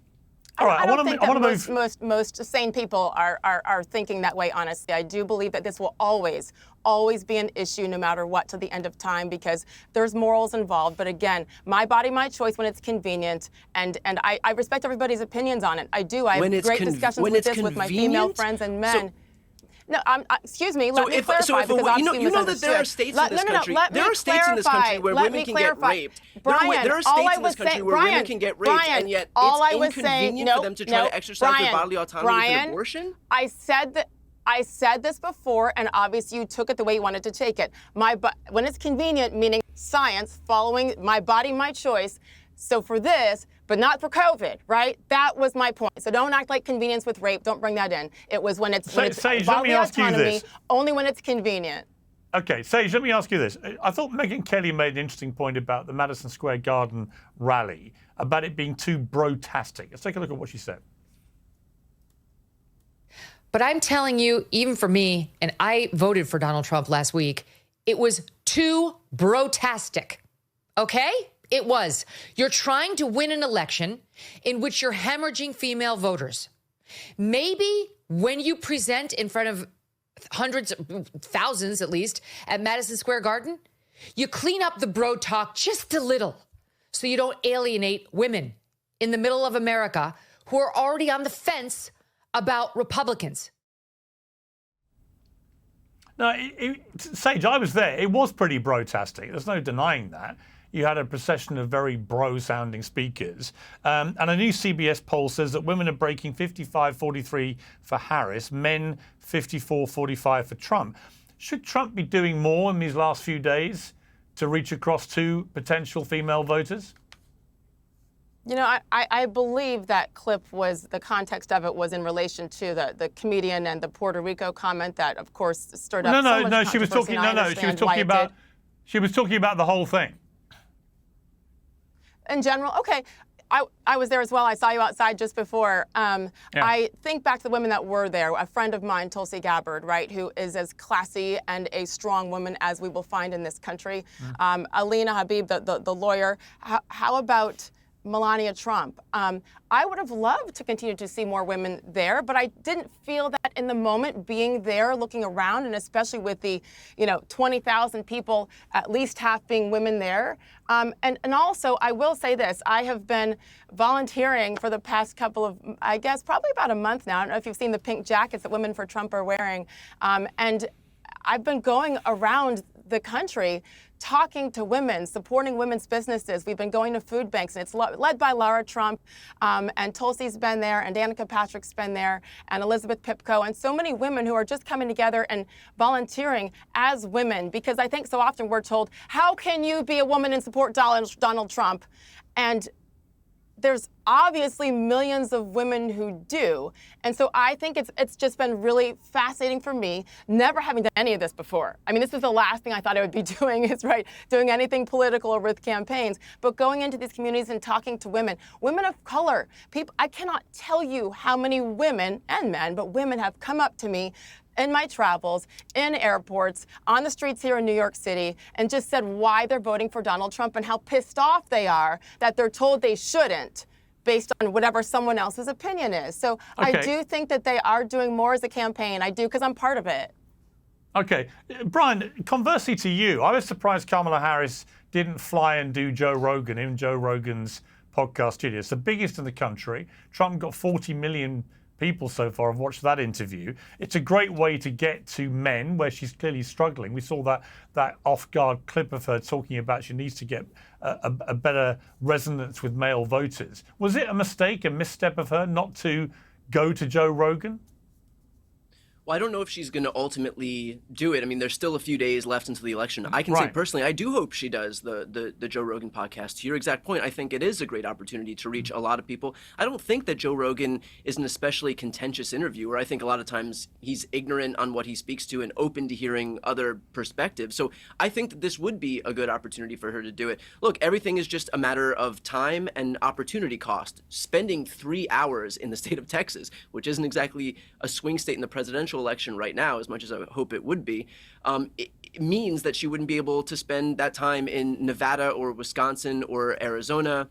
All right, I don't think that most sane people are thinking that way, honestly. I do believe that this will always be an issue no matter what to the end of time because there's morals involved. But again, my body, my choice when it's convenient. And I respect everybody's opinions on it. I do. I have great discussions with this with my female friends and men. No, excuse me. Let me clarify because obviously you know that there are states in this country. There are states in this country where women can get raped. Brian, there are states in this country where women can get raped, and yet it's inconvenient for them to try to exercise their bodily autonomy with an abortion. I said this before, and obviously you took it the way you wanted to take it. When it's convenient, meaning science, following my body, my choice. So for this, but not for COVID, right? That was my point. So don't act like convenience with rape. Don't bring that in. It was when it's bodily autonomy, only when it's convenient. Okay, Sage, let me ask you this. I thought Megyn Kelly made an interesting point about the Madison Square Garden rally, about it being too brotastic. Let's take a look at what she said. But I'm telling you, even for me, and I voted for Donald Trump last week, it was too brotastic, okay? It was. You're trying to win an election in which you're hemorrhaging female voters. Maybe when you present in front of hundreds, thousands at least, at Madison Square Garden, you clean up the bro talk just a little so you don't alienate women in the middle of America who are already on the fence about Republicans. No, Sage, I was there. It was pretty brotastic. There's no denying that. You had a procession of very bro-sounding speakers. And a new CBS poll says that women are breaking 55-43 for Harris, men 54-45 for Trump. Should Trump be doing more in these last few days to reach across to potential female voters? You know, I believe that clip was, the context of it was in relation to the comedian and the Puerto Rico comment that, of course, stirred up so much controversy. She was talking about the whole thing. In general, okay. I was there as well. I saw you outside just before. I think back to the women that were there. A friend of mine, Tulsi Gabbard, right, who is as classy and a strong woman as we will find in this country. Alina Habib, the lawyer. How about Melania Trump? I would have loved to continue to see more women there, but I didn't feel that in the moment being there, looking around, and especially with the, 20,000 people, at least half being women there. And also, I will say this, I have been volunteering for the past couple of, I guess, probably about a month now. I don't know if you've seen the pink jackets that Women for Trump are wearing. And I've been going around the country talking to women, supporting women's businesses. We've been going to food banks, and it's led by Lara Trump, and Tulsi's been there, and Danica Patrick's been there, and Elizabeth Pipko, and so many women who are just coming together and volunteering as women, because I think so often we're told, how can you be a woman and support Donald Trump? And there's obviously millions of women who do. And so I think it's just been really fascinating for me, never having done any of this before. I mean, this is the last thing I thought I would be doing, is doing anything political or with campaigns, but going into these communities and talking to women of color, people. I cannot tell you how many women and men, but women have come up to me in my travels, in airports, on the streets here in New York City, and just said why they're voting for Donald Trump and how pissed off they are that they're told they shouldn't, based on whatever someone else's opinion is. So okay. I do think that they are doing more as a campaign. I do, because I'm part of it. Okay. Brian, conversely to you, I was surprised Kamala Harris didn't fly and do Joe Rogan in Joe Rogan's podcast studio. It's the biggest in the country. Trump got 40 million people so far have watched that interview. It's a great way to get to men where she's clearly struggling. We saw that off-guard clip of her talking about she needs to get a better resonance with male voters. Was it a mistake, a misstep of her not to go to Joe Rogan? Well, I don't know if she's going to ultimately do it. I mean, there's still a few days left until the election. I can say personally, I do hope she does the Joe Rogan podcast. To your exact point, I think it is a great opportunity to reach a lot of people. I don't think that Joe Rogan is an especially contentious interviewer. I think a lot of times he's ignorant on what he speaks to and open to hearing other perspectives. So I think that this would be a good opportunity for her to do it. Look, everything is just a matter of time and opportunity cost. Spending 3 hours in the state of Texas, which isn't exactly a swing state in the presidential election right now, as much as I hope it would be, it means that she wouldn't be able to spend that time in Nevada or Wisconsin or Arizona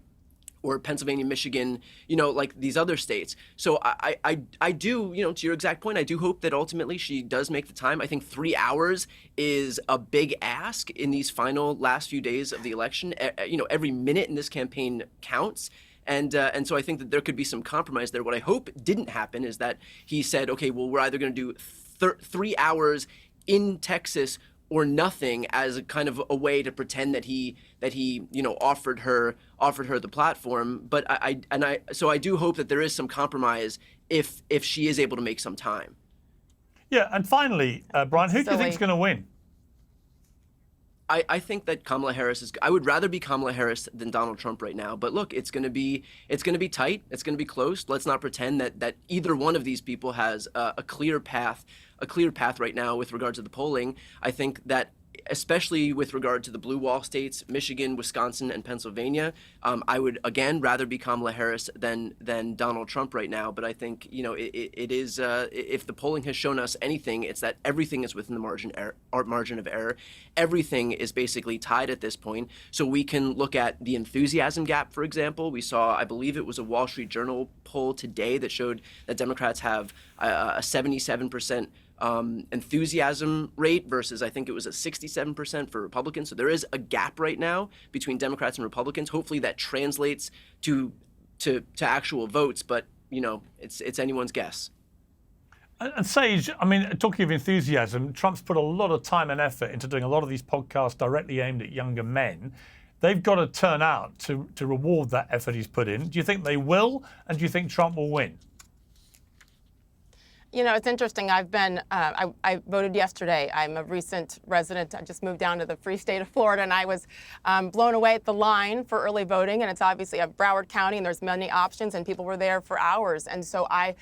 or Pennsylvania, Michigan, like these other states. So I do, to your exact point, I do hope that ultimately she does make the time. I think 3 hours is a big ask in these final last few days of the election. Every minute in this campaign counts. And so I think that there could be some compromise there. What I hope didn't happen is that he said, okay, well, we're either going to do 3 hours in Texas or nothing, as a kind of a way to pretend that he offered her the platform. But so I do hope that there is some compromise if she is able to make some time. Yeah, and finally, Brian, who do you think is going to win? I think that Kamala Harris I would rather be Kamala Harris than Donald Trump right now. But look, it's going to be tight. It's going to be close. Let's not pretend that either one of these people has a clear path right now with regard to the polling. I think that, especially with regard to the blue wall states, Michigan, Wisconsin, and Pennsylvania, I would, again, rather be Kamala Harris than Donald Trump right now. But I think, it is, if the polling has shown us anything, it's that everything is within the margin of error. Everything is basically tied at this point. So we can look at the enthusiasm gap, for example. We saw, I believe it was a Wall Street Journal poll today that showed that Democrats have a 77% enthusiasm rate versus, I think it was a 67% for Republicans. So there is a gap right now between Democrats and Republicans. Hopefully that translates to actual votes, but it's anyone's guess. And Sage, I mean, talking of enthusiasm, Trump's put a lot of time and effort into doing a lot of these podcasts directly aimed at younger men. They've got to turn out to reward that effort he's put in. Do you think they will? And do you think Trump will win? It's interesting. I've been, I voted yesterday. I'm a recent resident. I just moved down to the free state of Florida, and I was blown away at the line for early voting. And it's obviously a Broward County, and there's many options, and people were there for hours. And so I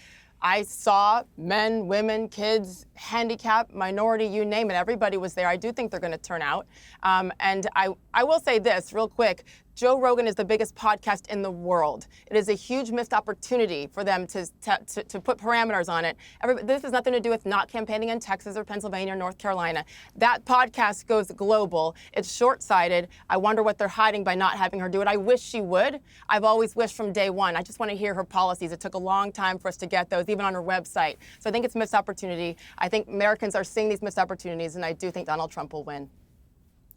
saw men, women, kids, handicapped, minority, you name it. Everybody was there. I do think they're going to turn out. And I will say this real quick. Joe Rogan is the biggest podcast in the world. It is a huge missed opportunity for them to put parameters on it. This has nothing to do with not campaigning in Texas or Pennsylvania or North Carolina. That podcast goes global. It's short-sighted. I wonder what they're hiding by not having her do it. I wish she would. I've always wished from day one. I just want to hear her policies. It took a long time for us to get those, even on her website. So I think it's a missed opportunity. I think Americans are seeing these missed opportunities, and I do think Donald Trump will win.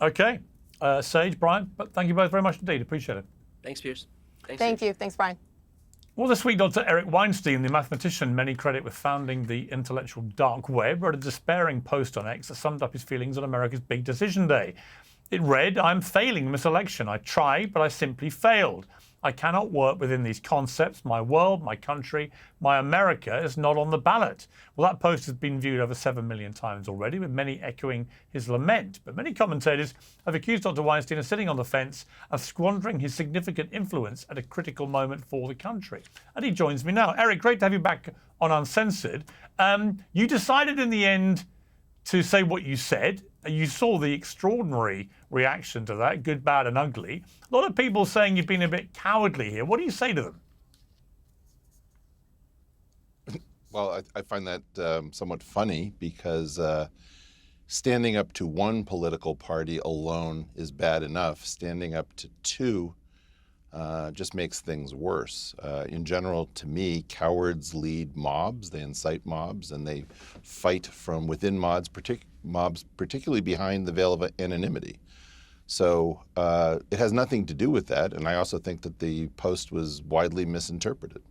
Okay. Sage, Brian, but thank you both very much indeed. Appreciate it. Thanks, Piers. Thank you. Thanks, Brian. Well, this week, Dr Eric Weinstein, the mathematician many credit with founding the intellectual dark web, wrote a despairing post on X that summed up his feelings on America's big decision day. It read, "I'm failing this election. I tried, but I simply failed. I cannot work within these concepts. My world, my country, my America is not on the ballot." Well, that post has been viewed over 7 million times already, with many echoing his lament. But many commentators have accused Dr. Weinstein of sitting on the fence, of squandering his significant influence at a critical moment for the country. And he joins me now. Eric, great to have you back on Uncensored. You decided in the end to say what you said. You saw the extraordinary reaction to that, good, bad, and ugly. A lot of people saying you've been a bit cowardly here. What do you say to them? Well, I find that somewhat funny because standing up to one political party alone is bad enough. Standing up to two just makes things worse. In general, to me, cowards lead mobs. They incite mobs, and they fight from within mobs, particularly behind the veil of anonymity. So it has nothing to do with that, and I also think that the post was widely misinterpreted.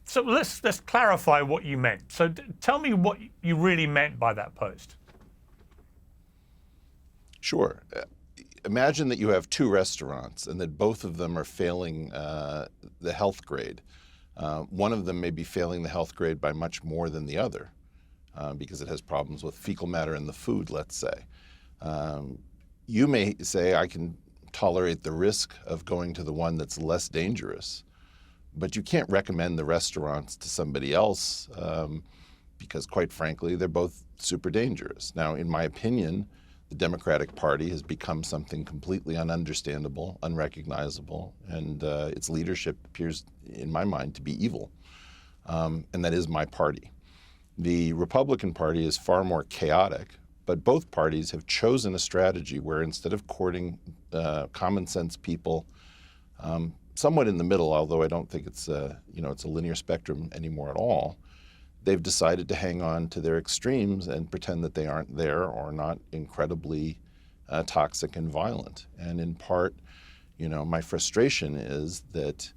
So let's clarify what you meant. So tell me what you really meant by that post. Sure. Imagine that you have two restaurants and that both of them are failing the health grade. One of them may be failing the health grade by much more than the other. because it has problems with fecal matter in the food, let's say. You may say, I can tolerate the risk of going to the one that's less dangerous, but you can't recommend the restaurants to somebody else because, quite frankly, they're both super dangerous. Now, in my opinion, the Democratic Party has become something completely ununderstandable, unrecognizable, and its leadership appears, in my mind, to be evil. And that is my party. The Republican Party is far more chaotic, but both parties have chosen a strategy where instead of courting common sense people, somewhat in the middle, although I don't think it's it's a linear spectrum anymore at all, they've decided to hang on to their extremes and pretend that they aren't there or not incredibly toxic and violent. And in part, my frustration is that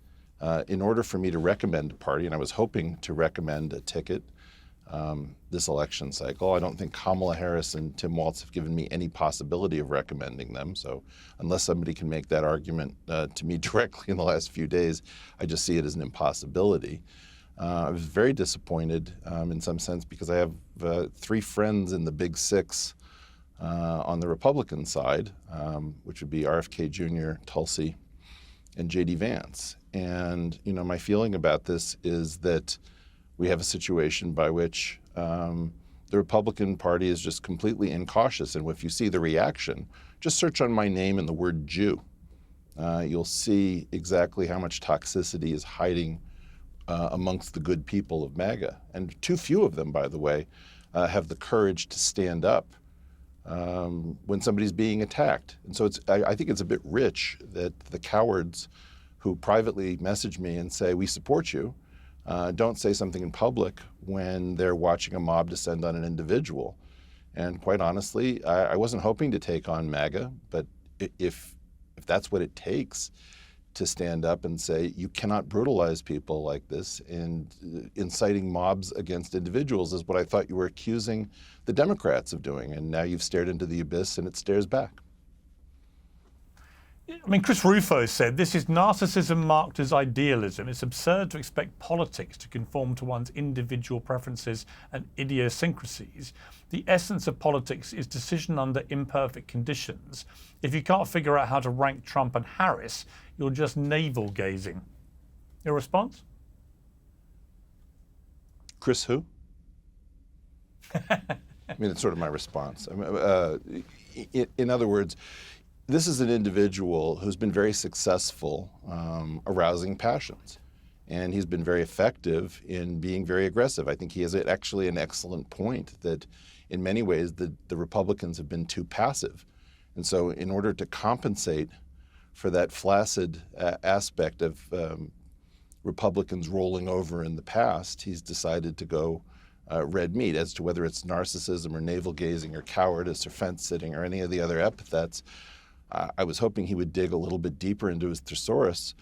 in order for me to recommend a party, and I was hoping to recommend a ticket this election cycle, I don't think Kamala Harris and Tim Walz have given me any possibility of recommending them. So unless somebody can make that argument to me directly in the last few days, I just see it as an impossibility. I was very disappointed in some sense because I have 3 friends in the Big Six on the Republican side, which would be RFK Jr., Tulsi, and J.D. Vance. And, my feeling about this is that we have a situation by which the Republican Party is just completely incautious. And if you see the reaction, just search on my name and the word Jew. You'll see exactly how much toxicity is hiding amongst the good people of MAGA. And too few of them, by the way, have the courage to stand up when somebody's being attacked. And so I think it's a bit rich that the cowards who privately message me and say, we support you, don't say something in public when they're watching a mob descend on an individual. And quite honestly, I wasn't hoping to take on MAGA, but if that's what it takes to stand up and say, you cannot brutalize people like this, and inciting mobs against individuals is what I thought you were accusing the Democrats of doing. And now you've stared into the abyss and it stares back. I mean, Chris Rufo said, this is narcissism marked as idealism. It's absurd to expect politics to conform to one's individual preferences and idiosyncrasies. The essence of politics is decision under imperfect conditions. If you can't figure out how to rank Trump and Harris, you're just navel-gazing. Your response? Chris who? I mean, it's sort of my response. In other words, this is an individual who's been very successful arousing passions, and he's been very effective in being very aggressive. I think he has actually an excellent point that in many ways the Republicans have been too passive. And so in order to compensate for that flaccid aspect of Republicans rolling over in the past, he's decided to go red meat. As to whether it's narcissism or navel-gazing or cowardice or fence-sitting or any of the other epithets, I was hoping he would dig a little bit deeper into his thesaurus,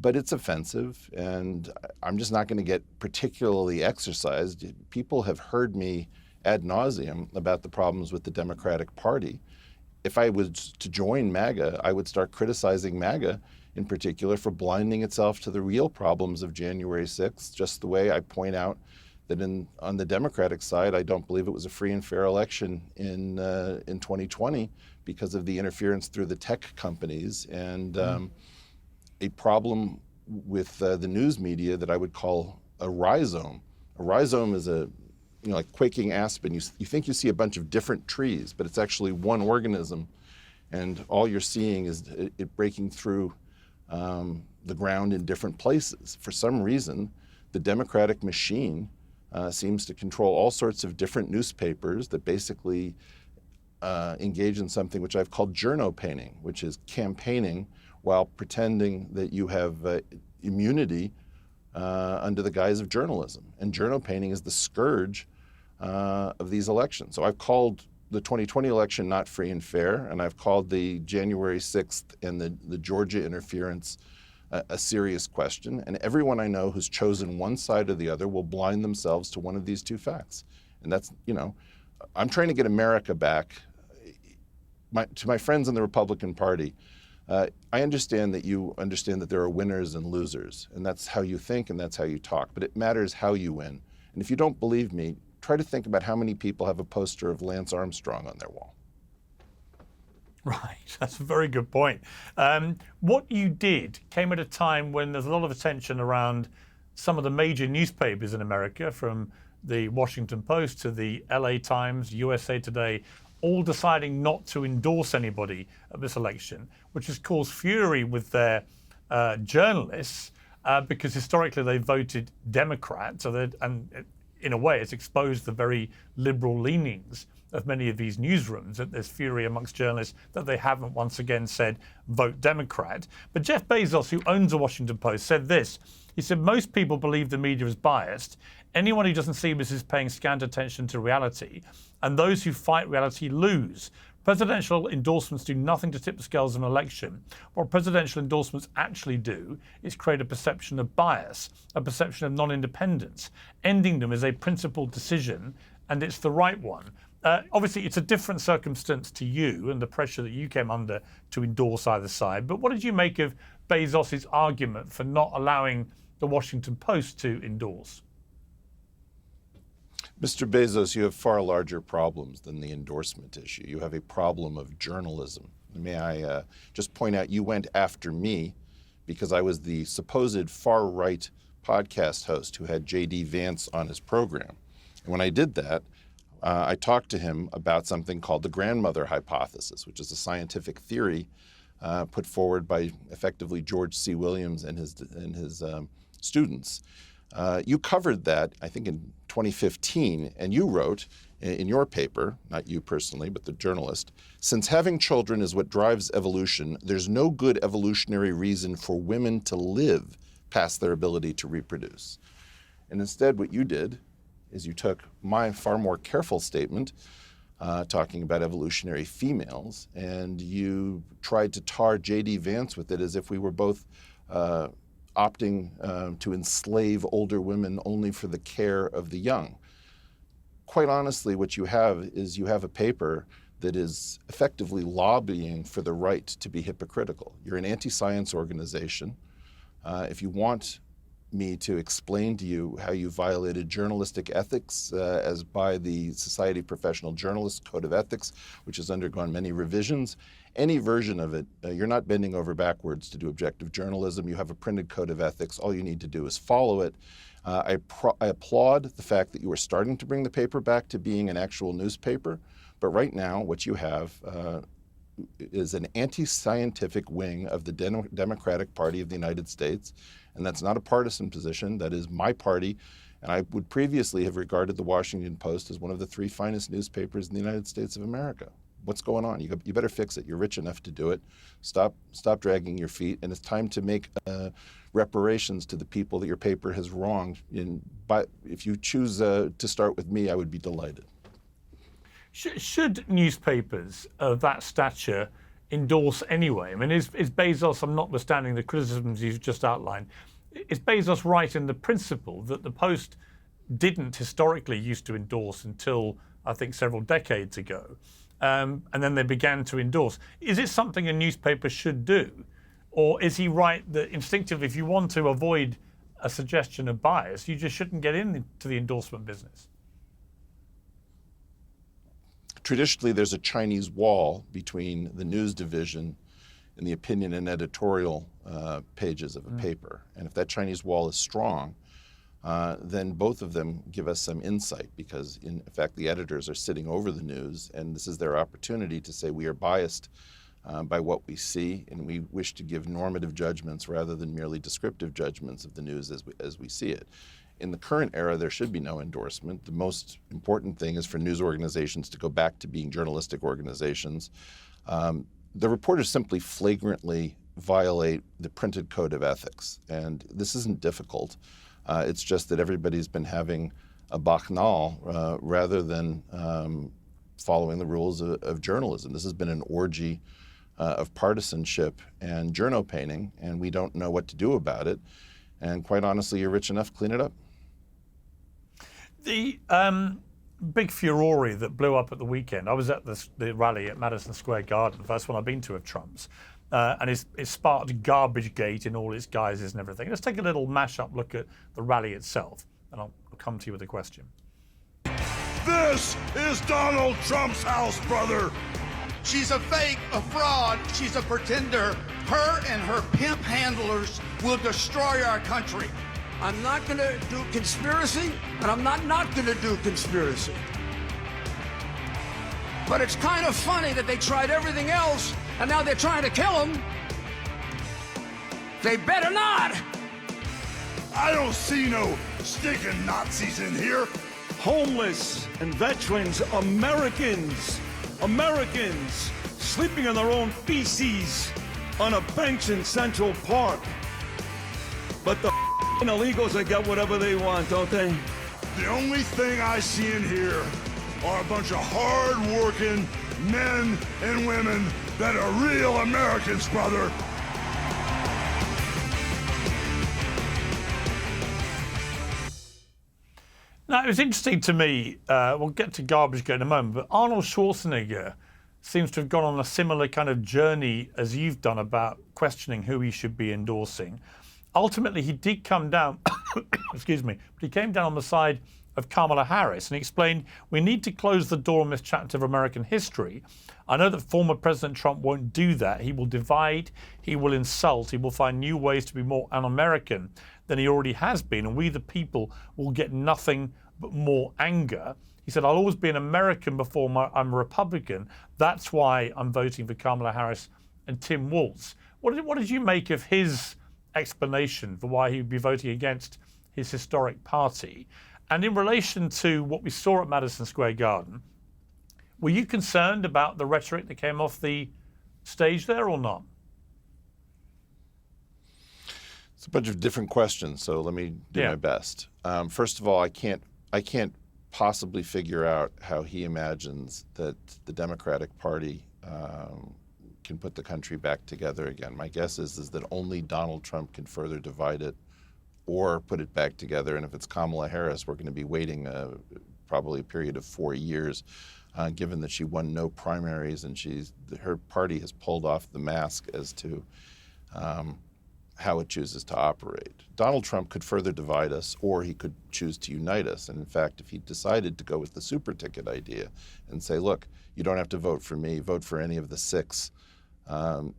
but it's offensive, and I'm just not going to get particularly exercised. People have heard me ad nauseum about the problems with the Democratic Party. If I was to join MAGA, I would start criticizing MAGA in particular for blinding itself to the real problems of January 6th, just the way I point out that on the Democratic side, I don't believe it was a free and fair election in 2020 because of the interference through the tech companies and a problem with the news media that I would call a rhizome. A rhizome is like quaking aspen. You think you see a bunch of different trees, but it's actually one organism, and all you're seeing is it breaking through the ground in different places. For some reason, the Democratic machine seems to control all sorts of different newspapers that basically engage in something which I've called journo painting, which is campaigning while pretending that you have immunity under the guise of journalism. And journo painting is the scourge of these elections. So I've called the 2020 election not free and fair, and I've called the January 6th and the Georgia interference a serious question. And everyone I know who's chosen one side or the other will blind themselves to one of these two facts. And that's, I'm trying to get America back. To my friends in the Republican Party, I understand that you understand that there are winners and losers, and that's how you think and that's how you talk, but it matters how you win. And if you don't believe me, try to think about how many people have a poster of Lance Armstrong on their wall. Right, that's a very good point. What you did came at a time when there's a lot of attention around some of the major newspapers in America, from the Washington Post to the LA Times, USA Today, all deciding not to endorse anybody at this election, which has caused fury with their journalists because historically they voted Democrat. And in a way, it's exposed the very liberal leanings of many of these newsrooms, that there's fury amongst journalists that they haven't once again said vote Democrat. But Jeff Bezos, who owns the Washington Post, said this. He said, most people believe the media is biased. Anyone who doesn't see this is paying scant attention to reality, and those who fight reality lose. Presidential endorsements do nothing to tip the scales of an election. What presidential endorsements actually do is create a perception of bias, a perception of non-independence. Ending them is a principled decision, and it's the right one. Obviously, it's a different circumstance to you and the pressure that you came under to endorse either side. But what did you make of Bezos's argument for not allowing the Washington Post to endorse? Mr. Bezos, you have far larger problems than the endorsement issue. You have a problem of journalism. May I just point out, you went after me because I was the supposed far-right podcast host who had J.D. Vance on his program. And when I did that, I talked to him about something called the grandmother hypothesis, which is a scientific theory put forward by effectively George C. Williams and his students. You covered that, I think, in 2015, and you wrote in your paper, not you personally, but the journalist, since having children is what drives evolution, there's no good evolutionary reason for women to live past their ability to reproduce. And instead, what you did is you took my far more careful statement talking about evolutionary females, and you tried to tar J.D. Vance with it as if we were both opting to enslave older women only for the care of the young. Quite honestly, what you have is you have a paper that is effectively lobbying for the right to be hypocritical. You're an anti-science organization. If you want me to explain to you how you violated journalistic ethics as by the Society of Professional Journalists Code of Ethics, which has undergone many revisions, any version of it, you're not bending over backwards to do objective journalism. You have a printed code of ethics. All you need to do is follow it. I applaud the fact that you are starting to bring the paper back to being an actual newspaper, but right now what you have is an anti-scientific wing of the Democratic Party of the United States, and that's not a partisan position. That is my party, and I would previously have regarded the Washington Post as one of the 3 finest newspapers in the United States of America. What's going on? You better fix it. You're rich enough to do it. Stop dragging your feet, and it's time to make reparations to the people that your paper has wronged. But if you choose to start with me, I would be delighted. Should newspapers of that stature endorse anyway? I mean, is Bezos, notwithstanding the criticisms you've just outlined, is Bezos right in the principle that the Post didn't historically used to endorse until, I think, several decades ago, and then they began to endorse? Is it something a newspaper should do? Or is he right that instinctively, if you want to avoid a suggestion of bias, you just shouldn't get into the endorsement business? Traditionally, there's a Chinese wall between the news division and the opinion and editorial pages of a paper. And if that Chinese wall is strong, then both of them give us some insight, because in fact the editors are sitting over the news, and this is their opportunity to say we are biased by what we see, and we wish to give normative judgments rather than merely descriptive judgments of the news as we see it. In the current era, there should be no endorsement. The most important thing is for news organizations to go back to being journalistic organizations. The reporters simply flagrantly violate the printed code of ethics, and this isn't difficult. It's just that everybody's been having a bacchanal rather than following the rules of journalism. This has been an orgy of partisanship and journo painting, and we don't know what to do about it. And quite honestly, you're rich enough to clean it up. The big furore that blew up at the weekend, I was at the rally at Madison Square Garden, the first one I've been to of Trump's, and it sparked garbage gate in all its guises and everything. Let's take a little mash-up look at the rally itself, and I'll come to you with a question. This is Donald Trump's house, brother. She's a fake, a fraud, she's a pretender. Her and her pimp handlers will destroy our country. I'm not gonna do conspiracy, and I'm not gonna do conspiracy. But it's kind of funny that they tried everything else, and now they're trying to kill him. They better not! I don't see no stinking Nazis in here. Homeless and veterans, Americans, sleeping in their own feces on a bench in Central Park. But the illegals, they get whatever they want, don't they? The only thing I see in here are a bunch of hard-working men and women that are real Americans, brother. Now, it was interesting to me, we'll get to garbage in a moment, but Arnold Schwarzenegger seems to have gone on a similar kind of journey as you've done about questioning who he should be endorsing. Ultimately, he did come down, excuse me, but he came down on the side of Kamala Harris and he explained, we need to close the door on this chapter of American history. I know that former President Trump won't do that. He will divide, he will insult, he will find new ways to be more un-American than he already has been, and we the people will get nothing but more anger. He said, I'll always be an American before I'm a Republican. That's why I'm voting for Kamala Harris and Tim Walz. What did you make of his explanation for why he would be voting against his historic party? And in relation to what we saw at Madison Square Garden, were you concerned about the rhetoric that came off the stage there or not? It's a bunch of different questions, so let me do my best. First of all, I can't possibly figure out how he imagines that the Democratic Party can put the country back together again. My guess is that only Donald Trump can further divide it or put it back together. And if it's Kamala Harris, we're going to be waiting probably a period of 4 years, given that she won no primaries and her party has pulled off the mask as to how it chooses to operate. Donald Trump could further divide us, or he could choose to unite us. And in fact, if he decided to go with the super ticket idea and say, look, you don't have to vote for me, vote for any of the six,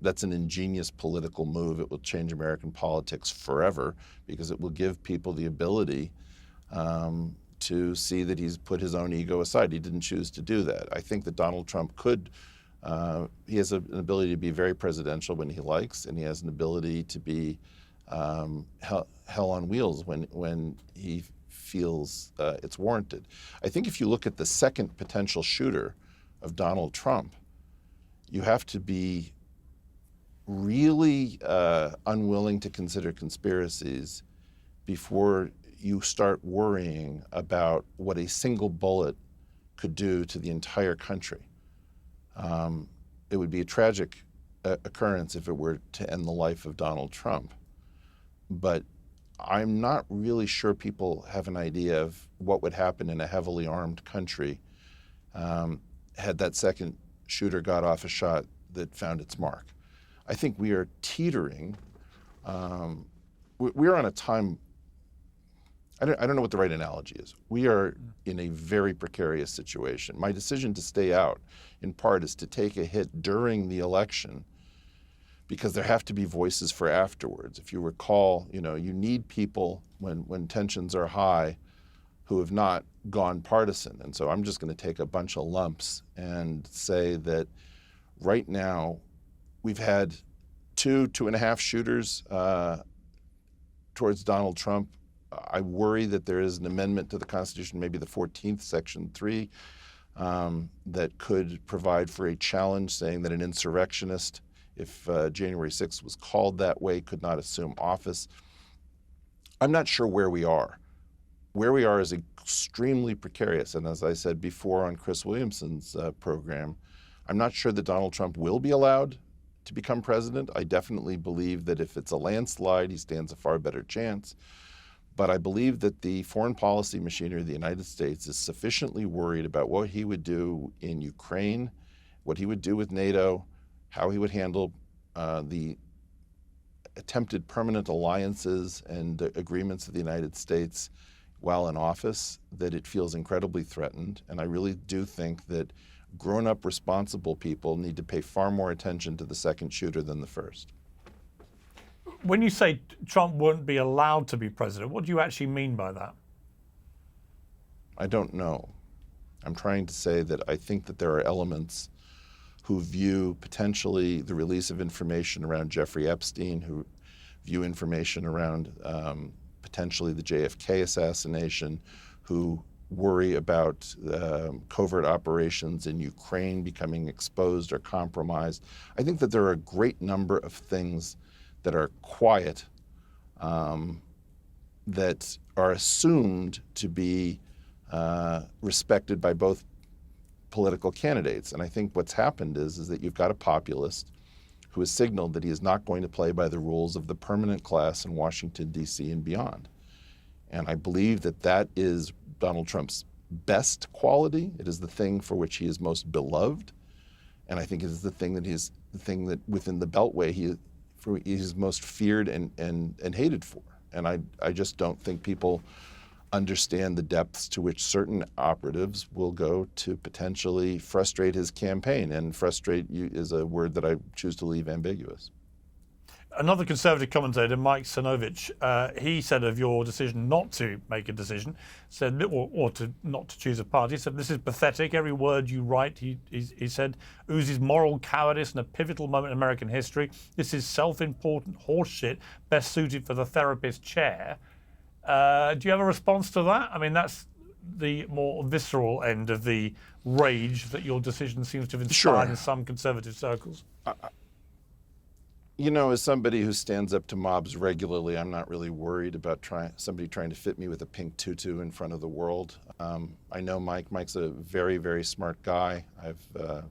that's an ingenious political move. It will change American politics forever because it will give people the ability to see that he's put his own ego aside. He didn't choose to do that. I think that Donald Trump could he has an ability to be very presidential when he likes, and he has an ability to be hell on wheels when he feels it's warranted. I think if you look at the second potential shooter of Donald Trump, you have to be really unwilling to consider conspiracies before you start worrying about what a single bullet could do to the entire country. It would be a tragic occurrence if it were to end the life of Donald Trump. But I'm not really sure people have an idea of what would happen in a heavily armed country had that second shooter got off a shot that found its mark. I think we are teetering. We're on a time, I don't know what the right analogy is. We are in a very precarious situation. My decision to stay out, in part, is to take a hit during the election because there have to be voices for afterwards. If you recall, you need people when tensions are high who have not gone partisan. And so I'm just going to take a bunch of lumps and say that right now we've had 2.5 shooters towards Donald Trump. I worry that there is an amendment to the Constitution, maybe the 14th, Section 3, that could provide for a challenge saying that an insurrectionist, if January 6th was called that way, could not assume office. I'm not sure where we are. Where we are is extremely precarious. And as I said before on Chris Williamson's program, I'm not sure that Donald Trump will be allowed to become president. I definitely believe that if it's a landslide, he stands a far better chance. But I believe that the foreign policy machinery of the United States is sufficiently worried about what he would do in Ukraine, what he would do with NATO, how he would handle the attempted permanent alliances and agreements of the United States while in office that it feels incredibly threatened. And I really do think that grown-up responsible people need to pay far more attention to the second shooter than the first. When you say Trump won't be allowed to be president, what do you actually mean by that? I don't know. I'm trying to say that I think that there are elements who view potentially the release of information around Jeffrey Epstein, who view information around potentially the JFK assassination, who worry about covert operations in Ukraine becoming exposed or compromised. I think that there are a great number of things that are quiet, that are assumed to be respected by both political candidates. And I think what's happened is that you've got a populist who has signaled that he is not going to play by the rules of the permanent class in Washington, D.C. and beyond. And I believe that that is Donald Trump's best quality. It is the thing for which he is most beloved. And I think it is the thing that within the Beltway he is most feared and hated for. And I just don't think people understand the depths to which certain operatives will go to potentially frustrate his campaign. And frustrate is a word that I choose to leave ambiguous. Another conservative commentator, Mike Cernovich, he said of your decision not to make a decision, said, or not to choose a party, said, this is pathetic. Every word you write, he said, oozes moral cowardice and a pivotal moment in American history. This is self-important horseshit, best suited for the therapist chair. Do you have a response to that? I mean, that's the more visceral end of the rage that your decision seems to have inspired in some conservative circles. You know, as somebody who stands up to mobs regularly, I'm not really worried about somebody trying to fit me with a pink tutu in front of the world. I know Mike. Mike's a very, very smart guy. I've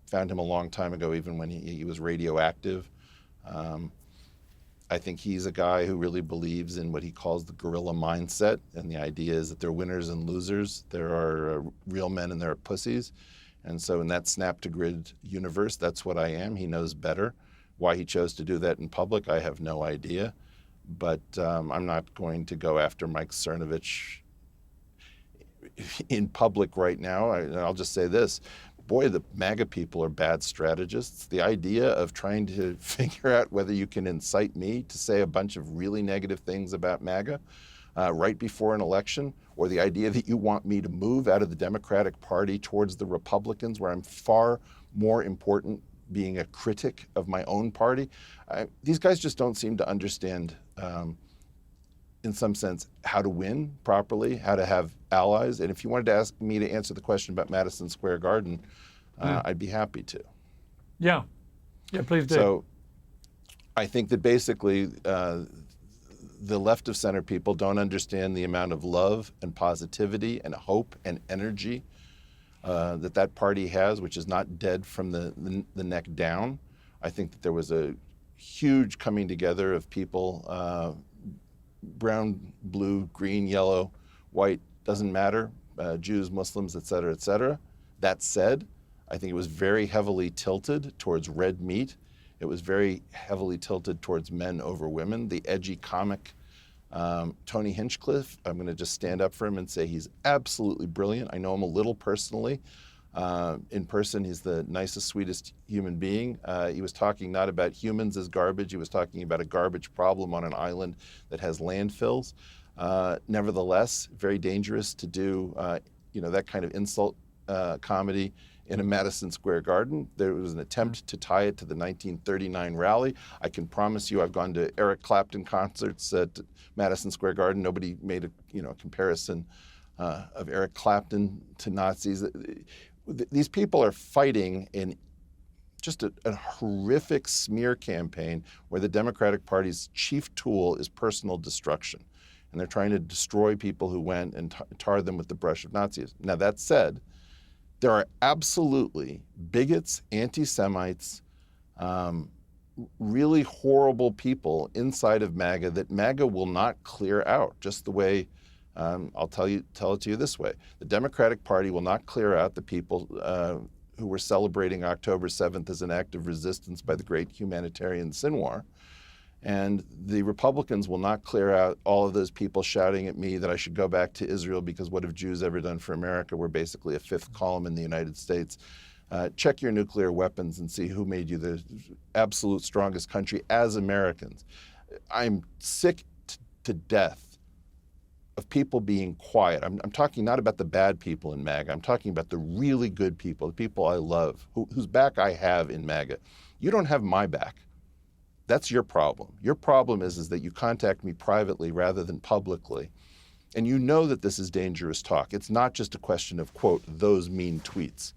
found him a long time ago, even when he was radioactive. I think he's a guy who really believes in what he calls the guerrilla mindset, and the idea is that there are winners and losers. There are real men and there are pussies. And so in that snap-to-grid universe, that's what I am. He knows better. Why he chose to do that in public, I have no idea. But I'm not going to go after Mike Cernovich in public right now. I'll just say this. Boy, the MAGA people are bad strategists. The idea of trying to figure out whether you can incite me to say a bunch of really negative things about MAGA right before an election, or the idea that you want me to move out of the Democratic Party towards the Republicans, where I'm far more important being a critic of my own party. These guys just don't seem to understand, in some sense, how to win properly, how to have allies. And if you wanted to ask me to answer the question about Madison Square Garden, I'd be happy to. Yeah, please do. So I think that basically the left of center people don't understand the amount of love and positivity and hope and energy that party has, which is not dead from the neck down. I think that there was a huge coming together of people, brown, blue, green, yellow, white, doesn't matter, Jews, Muslims, et cetera, et cetera. That said, I think it was very heavily tilted towards red meat. It was very heavily tilted towards men over women. The edgy comic Tony Hinchcliffe, I'm going to just stand up for him and say he's absolutely brilliant. I know him a little personally. In person, he's the nicest, sweetest human being. He was talking not about humans as garbage. He was talking about a garbage problem on an island that has landfills. Nevertheless, very dangerous to do that kind of insult comedy in a Madison Square Garden. There was an attempt to tie it to the 1939 rally. I can promise you I've gone to Eric Clapton concerts at Madison Square Garden. Nobody made a comparison of Eric Clapton to Nazis. These people are fighting in just a horrific smear campaign where the Democratic Party's chief tool is personal destruction. And they're trying to destroy people who went and tar them with the brush of Nazism. Now, that said, there are absolutely bigots, anti-Semites, really horrible people inside of MAGA that MAGA will not clear out, just the way I'll tell it to you this way. The Democratic Party will not clear out the people who were celebrating October 7th as an act of resistance by the great humanitarian Sinwar. And the Republicans will not clear out all of those people shouting at me that I should go back to Israel because what have Jews ever done for America? We're basically a fifth column in the United States. Check your nuclear weapons and see who made you the absolute strongest country as Americans. I'm sick to death of people being quiet. I'm talking not about the bad people in MAGA. I'm talking about the really good people, the people I love, whose back I have in MAGA. You don't have my back. That's your problem. Your problem is that you contact me privately rather than publicly. And you know that this is dangerous talk. It's not just a question of, quote, those mean tweets.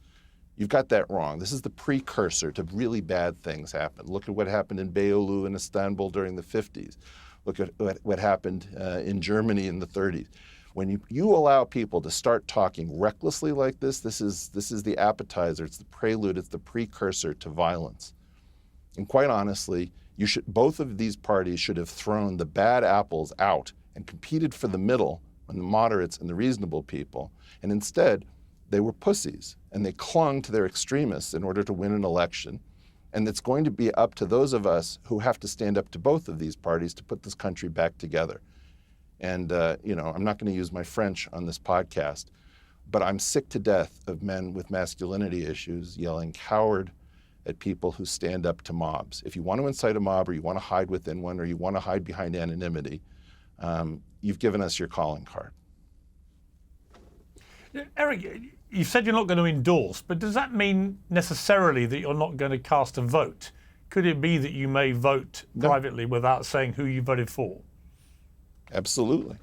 You've got that wrong. This is the precursor to really bad things happen. Look at what happened in Beyoğlu in Istanbul during the 50s. Look at what happened in Germany in the 30s. When you allow people to start talking recklessly like this is the appetizer, it's the prelude, it's the precursor to violence. And quite honestly, both of these parties should have thrown the bad apples out and competed for the middle and the moderates and the reasonable people. And instead, they were pussies and they clung to their extremists in order to win an election. And it's going to be up to those of us who have to stand up to both of these parties to put this country back together. And, I'm not going to use my French on this podcast, but I'm sick to death of men with masculinity issues yelling coward at people who stand up to mobs. If you want to incite a mob or you want to hide within one or you want to hide behind anonymity, you've given us your calling card. Eric, you said you're not going to endorse, but does that mean necessarily that you're not going to cast a vote? Could it be that you may vote privately without saying who you voted for? Absolutely.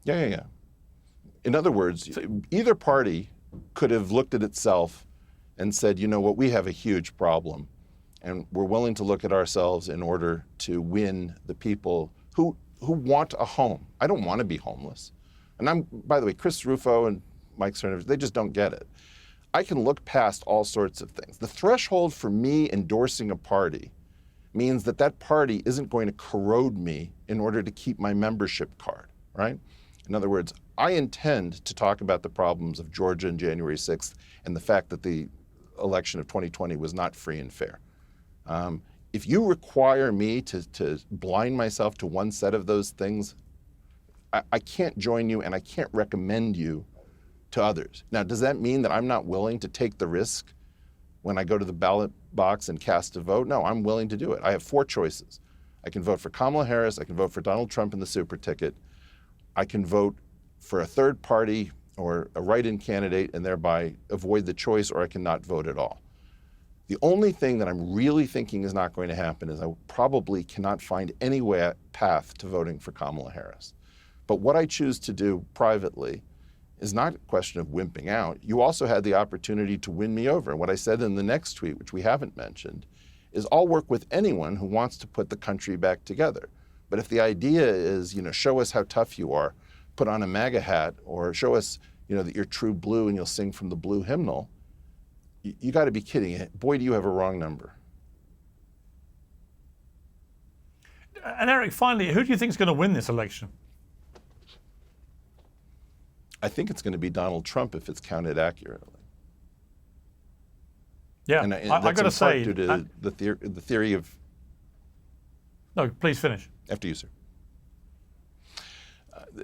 Yeah. In other words, either party could have looked at itself and said, you know what, we have a huge problem, and we're willing to look at ourselves in order to win the people who want a home. I don't want to be homeless. And by the way, Chris Rufo and Mike Cernovich, they just don't get it. I can look past all sorts of things. The threshold for me endorsing a party means that party isn't going to corrode me in order to keep my membership card, right? In other words, I intend to talk about the problems of Georgia on January 6th and the fact that the election of 2020 was not free and fair. If you require me to blind myself to one set of those things, I can't join you and I can't recommend you to others. Now, does that mean that I'm not willing to take the risk when I go to the ballot box and cast a vote? No, I'm willing to do it. I have 4 choices. I can vote for Kamala Harris, I can vote for Donald Trump in the super ticket, I can vote for a third party or a write-in candidate and thereby avoid the choice, or I cannot vote at all. The only thing that I'm really thinking is not going to happen is I probably cannot find any path to voting for Kamala Harris. But what I choose to do privately is not a question of wimping out. You also had the opportunity to win me over. And what I said in the next tweet, which we haven't mentioned, is I'll work with anyone who wants to put the country back together. But if the idea is, show us how tough you are, put on a MAGA hat, or show us, that you're true blue and you'll sing from the blue hymnal, you got to be kidding. Boy, do you have a wrong number. And Eric, finally, who do you think is going to win this election? I think it's going to be Donald Trump if it's counted accurately. Yeah, and I got to say, due to the theory of. No, please finish. After you, sir.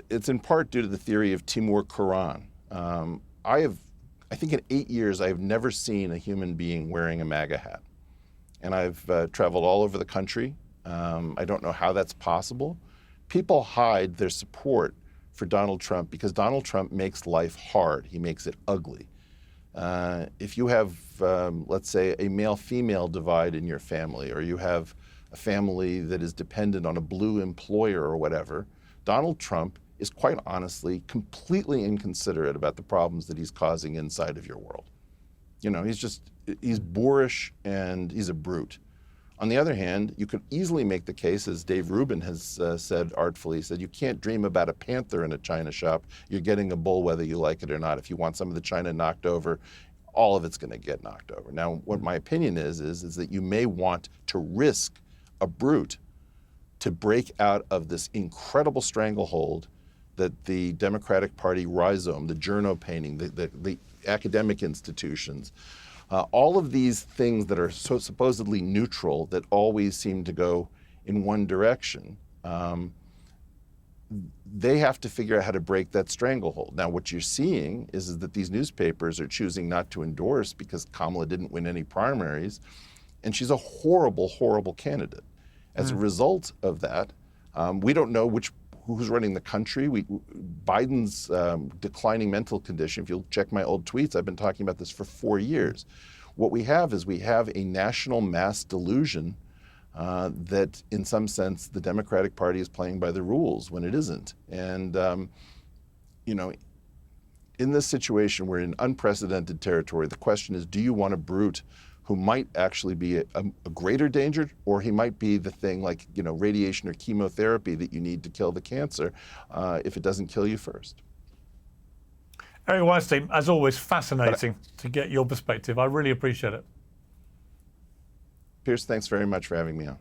It's in part due to the theory of Timur Kuran. I think in 8 years, I have never seen a human being wearing a MAGA hat. And I've traveled all over the country. I don't know how that's possible. People hide their support for Donald Trump because Donald Trump makes life hard. He makes it ugly. If you have, let's say, a male-female divide in your family, or you have a family that is dependent on a blue employer or whatever, Donald Trump is quite honestly completely inconsiderate about the problems that he's causing inside of your world. He's boorish and he's a brute. On the other hand, you could easily make the case, as Dave Rubin has said artfully, he said, you can't dream about a panther in a china shop. You're getting a bull whether you like it or not. If you want some of the china knocked over, all of it's going to get knocked over. Now, what my opinion is that you may want to risk a brute to break out of this incredible stranglehold that the Democratic Party rhizome, the journo painting, the academic institutions, all of these things that are so supposedly neutral that always seem to go in one direction, they have to figure out how to break that stranglehold. Now, what you're seeing is that these newspapers are choosing not to endorse because Kamala didn't win any primaries, and she's a horrible, horrible candidate. As a result of that, we don't know who's running the country. Biden's declining mental condition, if you'll check my old tweets, I've been talking about this for 4 years. What we have is a national mass delusion that in some sense the Democratic Party is playing by the rules when it isn't. And, you know, in this situation, we're in unprecedented territory. The question is, do you want a brute who might actually be a greater danger, or he might be the thing like, you know, radiation or chemotherapy that you need to kill the cancer if it doesn't kill you first? Eric Weinstein, as always, fascinating to get your perspective. I really appreciate it. Piers, thanks very much for having me on.